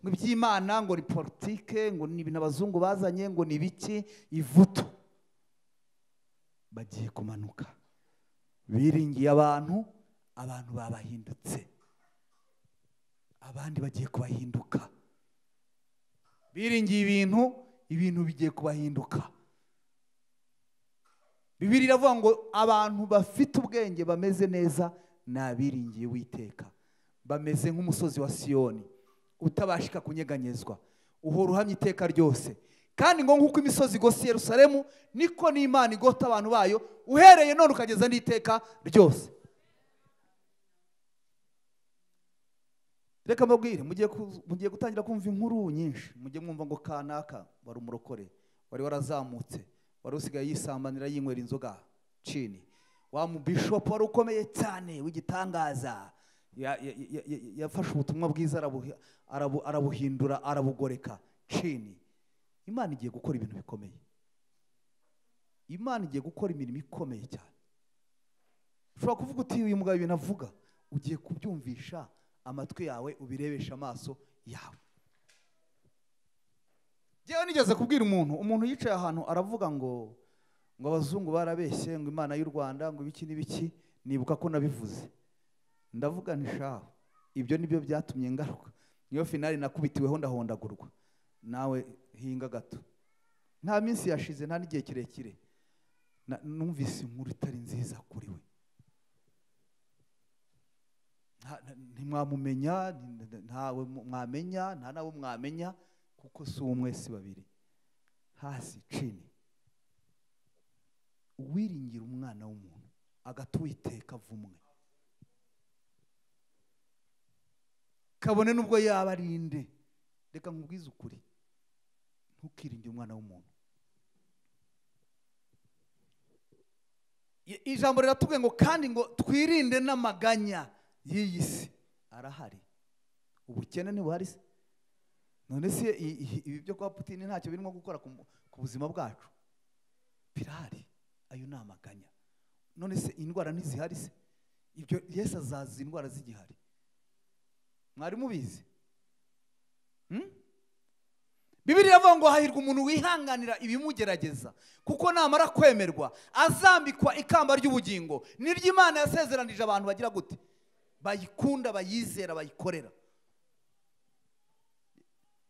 iby'Imana ngo ni politike, ngo ni ibintu abazungu bazanye, ngo ni biki, ivutu. Bagiye kumanuka, biringiye abantu babahindutse, abandi bagiye kubahinduka. Biringiye ibintu bigiye kubahinduka. Bibiliya iravuga ngo abantu bafite ubwenge bameze neza nabiringiye Uwiteka, bameze nk'umusozi wa Siyoni utabashika kunyeganyezwa, uhora uhamye iteka ryose. Kandi ngo nk'uko imisozi igose Yerusalemu, niko n'Imana igota abantu bayo uhereye none ukageza n'iteka ryose. Reka mbabwire, mugiye gutangira kumva inkuru nyinshi. Mugiye mwumva ngo kanaka wari umurokore, wari warazamutse, wari usigaye yisambanira yinywera inzoga chini, wa mu bishop wari ukomeye cyane w'igitangaza, yafashe ubutumwa bwiza arabuhindura, arabugoreka chini. Imana igiye gukora ibintu bikomeye. Imana igiye gukora imirimo ikomeye cyane. Ushobora kuvuga uti uyu mugabo ibintu avuga, ugiye kubyumvisha amatwi yawe, ubirebesha amaso yawe. Jewe nigeze kubwira umuntu yicaye ahantu aravuga ngo abazungu barabeshye, ngo Imana y'u Rwanda, ngo ibiki n'ibiki. Nibuka ko nabivuze, ndavuga ntishaho, ibyo nibyo byatumye ngaruka. Niyo finali nakubitiweho ndahondagurwa. Nawe hinga gato. Nta minsi yashize, nta n'igihe kirekire, numvise inkuru itari nziza kuri we. Ntimwamumenya, ntawe mwamenya, nta nawe mwamenya, kuko si umwe si babiri, hasi chini. Uwiringira umwana w'umuntu agata Uwiteka avumwe, kabone nubwo yaba arinde. Reka nkubwize ukuri, ntukiringire umwana w'umuntu. Ijambo riratubwiye ngo kandi ngo twirinde n'amaganya y'iyi si. Arahari, ubukene ntibuhari se? None se ibi byo kwa Putin ntacyo birimo gukora ku buzima bwacu? Birahari, ayo ni amaganya. None se indwara ntizihari se? Ibyo Yesu azaza indwara zigihari. Mwari mubizi? Bibiliya iravuga ngo hahirwa umuntu wihanganira ibimugerageza, kuko namara kwemerwa azambikwa ikamba ry'ubugingo. Niryo Imana yasezeranije abantu bagira gute? Bayikunda, bayizera, bayikorera.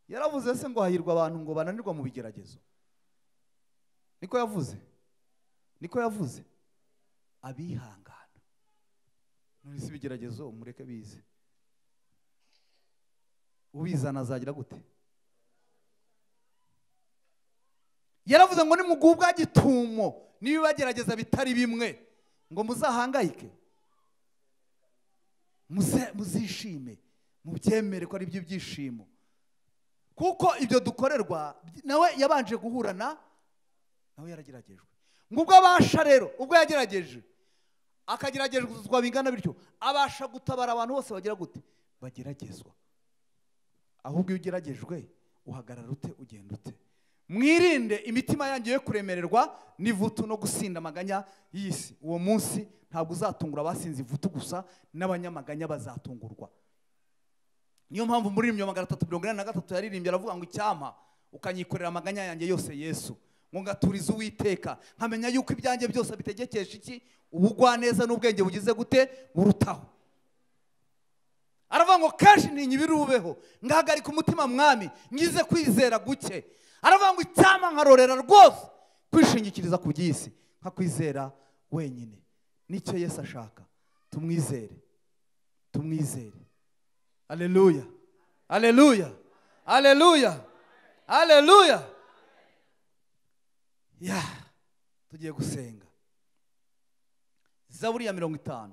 Yaravuze se ngo hahirwa abantu ngo bananirwa mu bigeragezo? Niko yavuze? Niko yavuze? Abihangana. None se ibigeragezo mureke bize. Ubizana azagira gute? Yaravuze ngo nimugubwa gitumo nibibagerageza bitari bimwe, ngo muzahangayike, muzishime, mubyemere ko ari byo byishimo. Kuko ibyo dukorerwa nawe yabanje guhura nawe yarageragejwe. Ngubwo abasha rero, ubwo yagerageje akageragezwa bingana bityo, abasha gutabara abantu bose bagira gute? Bageragezwa. Ahubwo iyo ugeragejwe uhagarara ute, ugenda ute? Mwirinde imitima yanjye yo kuremererwa n'ivutu no gusinda amaganya y'isi. Uwo munsi ntabwo uzatungura abasinze ivutu gusa, n'abanyamaganya bazatungurwa. Niyo mpamvu muri 383 yaririmbye aravuga ngo icyampa ukanyikorera amaganya yanjye yose Yesu, ngo ngaturiza Uwiteka, nkamenya yuko ibyanjye byose bitegekesha iki? Ubugwaneza n'ubwenge bugize gute? Burutaho. Aravuga ngo kenshi ntinyi birubeho, ngahagarika umutima mwami, ngize kwizera guke. Aravuga ngo icyama nkarorera rwose kwishingikiriza ku by'isi, nka kwizera wenyine. Nicyo Yesu ashaka, tumwizere, tumwizere. Haleluya. Haleluya, haleluya, haleluya. Ya, tugiye gusenga. Zaburi ya 50.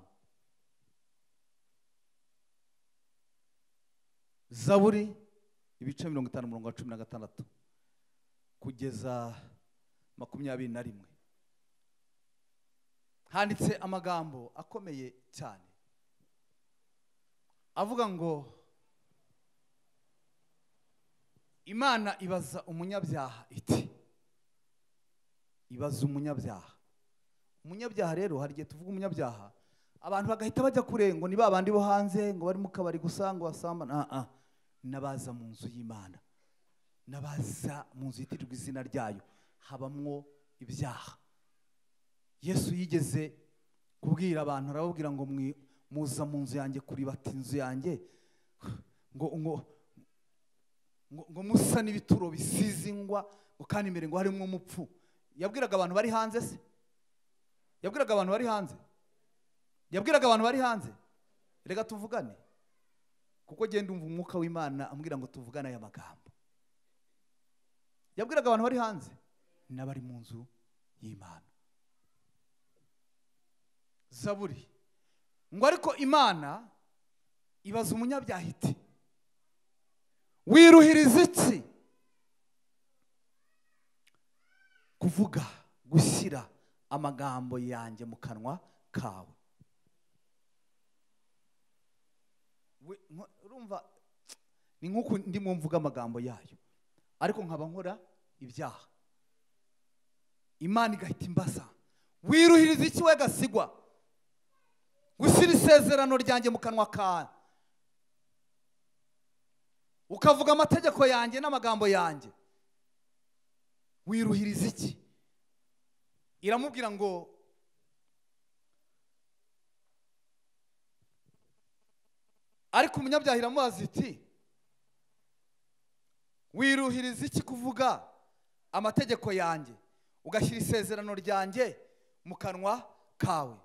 Zaburi ibice 50 umurongo wa 16 kugeza 21. Handitse amagambo akomeye cyane avuga ngo Imana ibaza umunyabyaha iti, ibaza umunyabyaha. Umunyabyaha rero hari igihe tuvuga umunyabyaha abantu bagahita bajya kure ngo ni babandi bo hanze ngo bari mu kabari gusa ngo basambana. Nabaza mu nzu y'Imana, nabaza mu nzu yitirirwa izina ryayo habamwo ibyaha. Yesu yigeze kubwira abantu, arababwira ngo muza mu nzu yanjye kuribata inzu yanjye ngo musa n'ibituro bisize ingwa ngo kandi imbere ngo harimo umupfu. Yabwiraga abantu bari hanze se? Yabwiraga abantu bari hanze? Yabwiraga abantu bari hanze? Rega tuvugane, kuko genda umva umwuka w'Imana ambwira ngo tuvugane aya magambo. Yabwiraga abantu bari hanze n'abari mu nzu y'Imana. Zaburi ngo ariko Imana ibaza umunyabyaha iti, wiruhiriza iki kuvuga gushyira amagambo yanjye mu kanwa kawe? Urumva ni nk'uko ndimo mvuga amagambo yayo ariko nkaba nkora ibyaha. Imana igahita imbaza, wiruhiriza iki we gasigwa gushyira isezerano ryanjye mu kanwa kawe, ukavuga amategeko yanjye n'amagambo yanjye? Wiruhiriza iki? Iramubwira ngo ariko umunyabyaha iramubaza iti, wiruhiriza iki kuvuga amategeko yanjye ugashyira isezerano ryanjye mu kanwa kawe?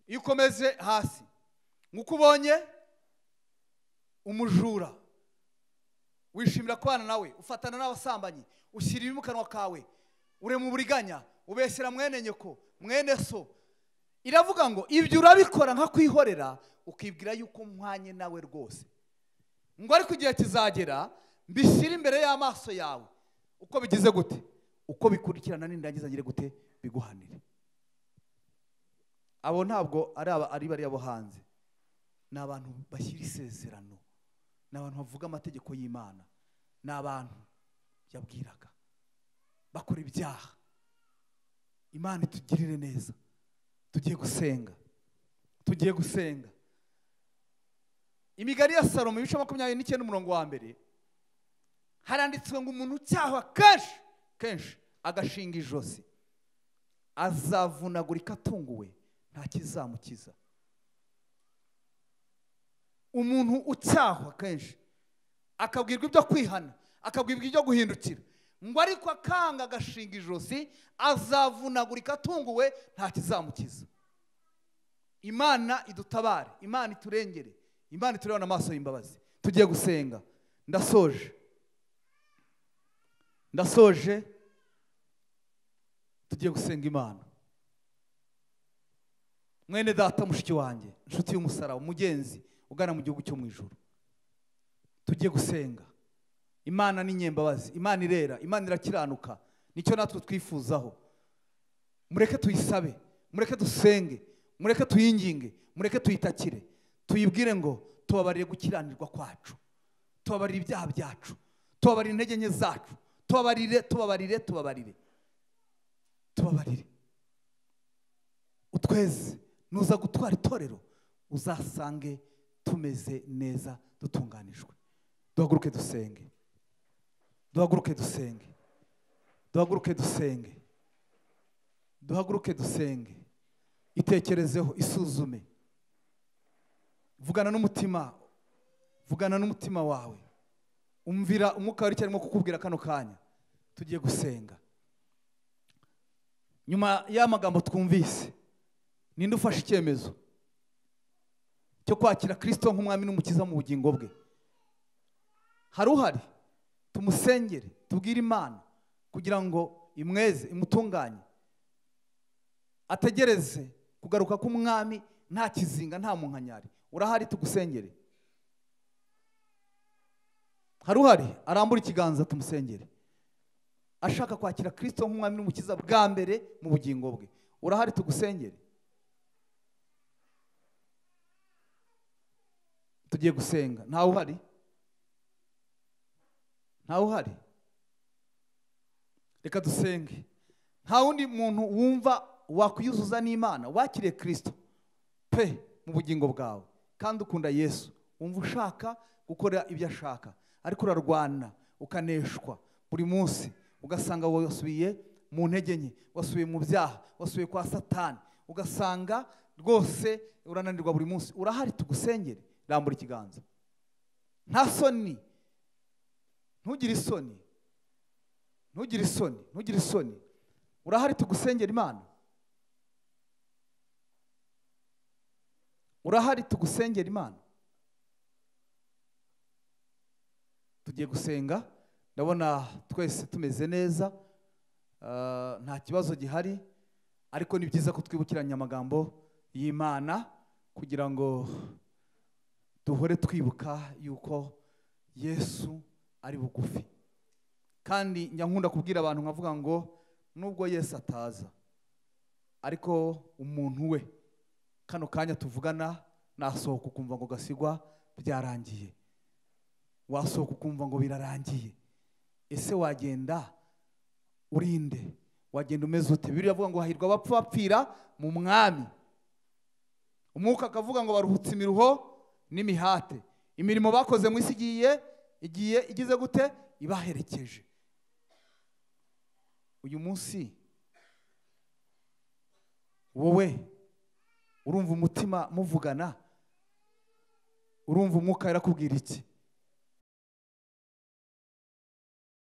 Iyo ukomeje hasi nk'uko ubonye umujura wishimira kubana nawe, ufatana n'abasambanyi, ushyira ibi mu kanwa kawe, ure mu buriganya, ubeshyira mwene nyoko mwene so. Iravuga ngo ibyo urabikora nka kwihorera ukibwira yuko mpwanye nawe rwose, ngo ariko igihe kizagera mbishyira imbere y'amaso yawe. Uko bigize gute? Uko bikurikirana n'indangiza ngire gute biguhanire. Abo ntabwo ari bari abo hanze, ni abantu bashyira isezerano, ni abantu bavuga amategeko y'Imana, ni abantu yabwiraga bakora ibyaha. Imana itugirire neza. Tugiye gusenga, tugiye gusenga. Imigani ya Salomo ibice 29 umurongo wa mbere haranditswe ngo umuntu ucyahwa kenshi agashinga ijosi azavunagurika atunguwe, nta kizamukiza. Umuntu ucyahwa kenshi akabwirwa ibyo kwihana, akabwirwa ibyo guhindukira, ngo ariko akanga agashinga ijosi azavunagurika atunguwe, nta kizamukiza. Imana idutabare, Imana iturengere, Imana itureba n'amaso y'imbabazi. Tugiye gusenga. Ndasoje tugiye gusenga Imana. Mwene data, mushiki wanjye, inshuti y'umusaraba, umugenzi ugana mu gihugu cyo mu ijuru, tugiye gusenga. Imana ni nyembabazi, Imana irera, Imana irakiranuka, nicyo natwe twifuzaho. Mureke tuyisabe, mureke dusenge, mureke tuyinginge, mureke tuyitakire, tuyibwire ngo tubabarire gukiranirwa kwacu, tubabarire ibyaha byacu, tubabarire intege nke zacu, tubabarire utweze. Nuza gutwara itorero uzasange tumeze neza, dutunganijwe. Duhaguruke dusenge, duhaguruke dusenge, duhaguruke dusenge, duhaguruke dusenge. Itekerezeho, isuzume, vugana n'umutima, vugana n'umutima wawe, umvira umwuka wari cyarimo kukubwira kano kanya. Tugiye gusenga. Nyuma y'amagambo twumvise, ninde ufashe icyemezo cyo kwakira Kristo nk'umwami n'umukiza mu bugingo bwe? hari uhari tumusengere tubwire Imana kugira ngo imweze imutunganye ategereze kugaruka k'umwami nta kizinga nta munkanyari. Urahari tugusengere? Hari uhari arambura ikiganza tumusengere ashaka kwakira Kristo nk'umwami n'umukiza bwa mbere mu bugingo bwe? Urahari tugusengere? Tugiye gusenga. Ntawe uhari? Ntawe uhari? Reka dusenge. Nta wundi muntu wumva wakwiyuzuza n'Imana wakiriye Kristo pe mu bugingo bwawe kandi ukunda Yesu, wumva ushaka gukora ibyo ashaka, ariko urarwana ukaneshwa buri munsi, ugasanga wasubiye mu ntege nke, wasubiye mu byaha, wasubiye kwa Satani, ugasanga rwose urananirwa buri munsi. Urahari tugusengere? Rambura ikiganza. Nta soni, ntugire isoni, ntugire isoni, ntugire isoni. Urahari tugusengera Imana? Urahari tugusengera Imana? Tugiye gusenga. Ndabona twese tumeze neza, nta kibazo gihari, ariko ni byiza ko twibukiranya amagambo y'Imana kugira ngo duhore twibuka yuko Yesu ari bugufi. Kandi njya nkunda kubwira abantu nkavuga ngo nubwo Yesu ataza, ariko umuntu we kano kanya tuvugana nasohoka ukumva ngo gasigwa byarangiye, wasohoka ukumva ngo birarangiye. Ese wagenda urinde? Wagenda umeze ute? Bibiliya ivuga ngo hahirwa abapfa bapfira mu mwami. Umwuka akavuga ngo baruhutse imiruho n'imihate. Imirimo bakoze mu isi igize gute? Ibaherekeje. Uyu munsi wowe urumva umutima muvugana? Urumva umwuka yarakubwira iki?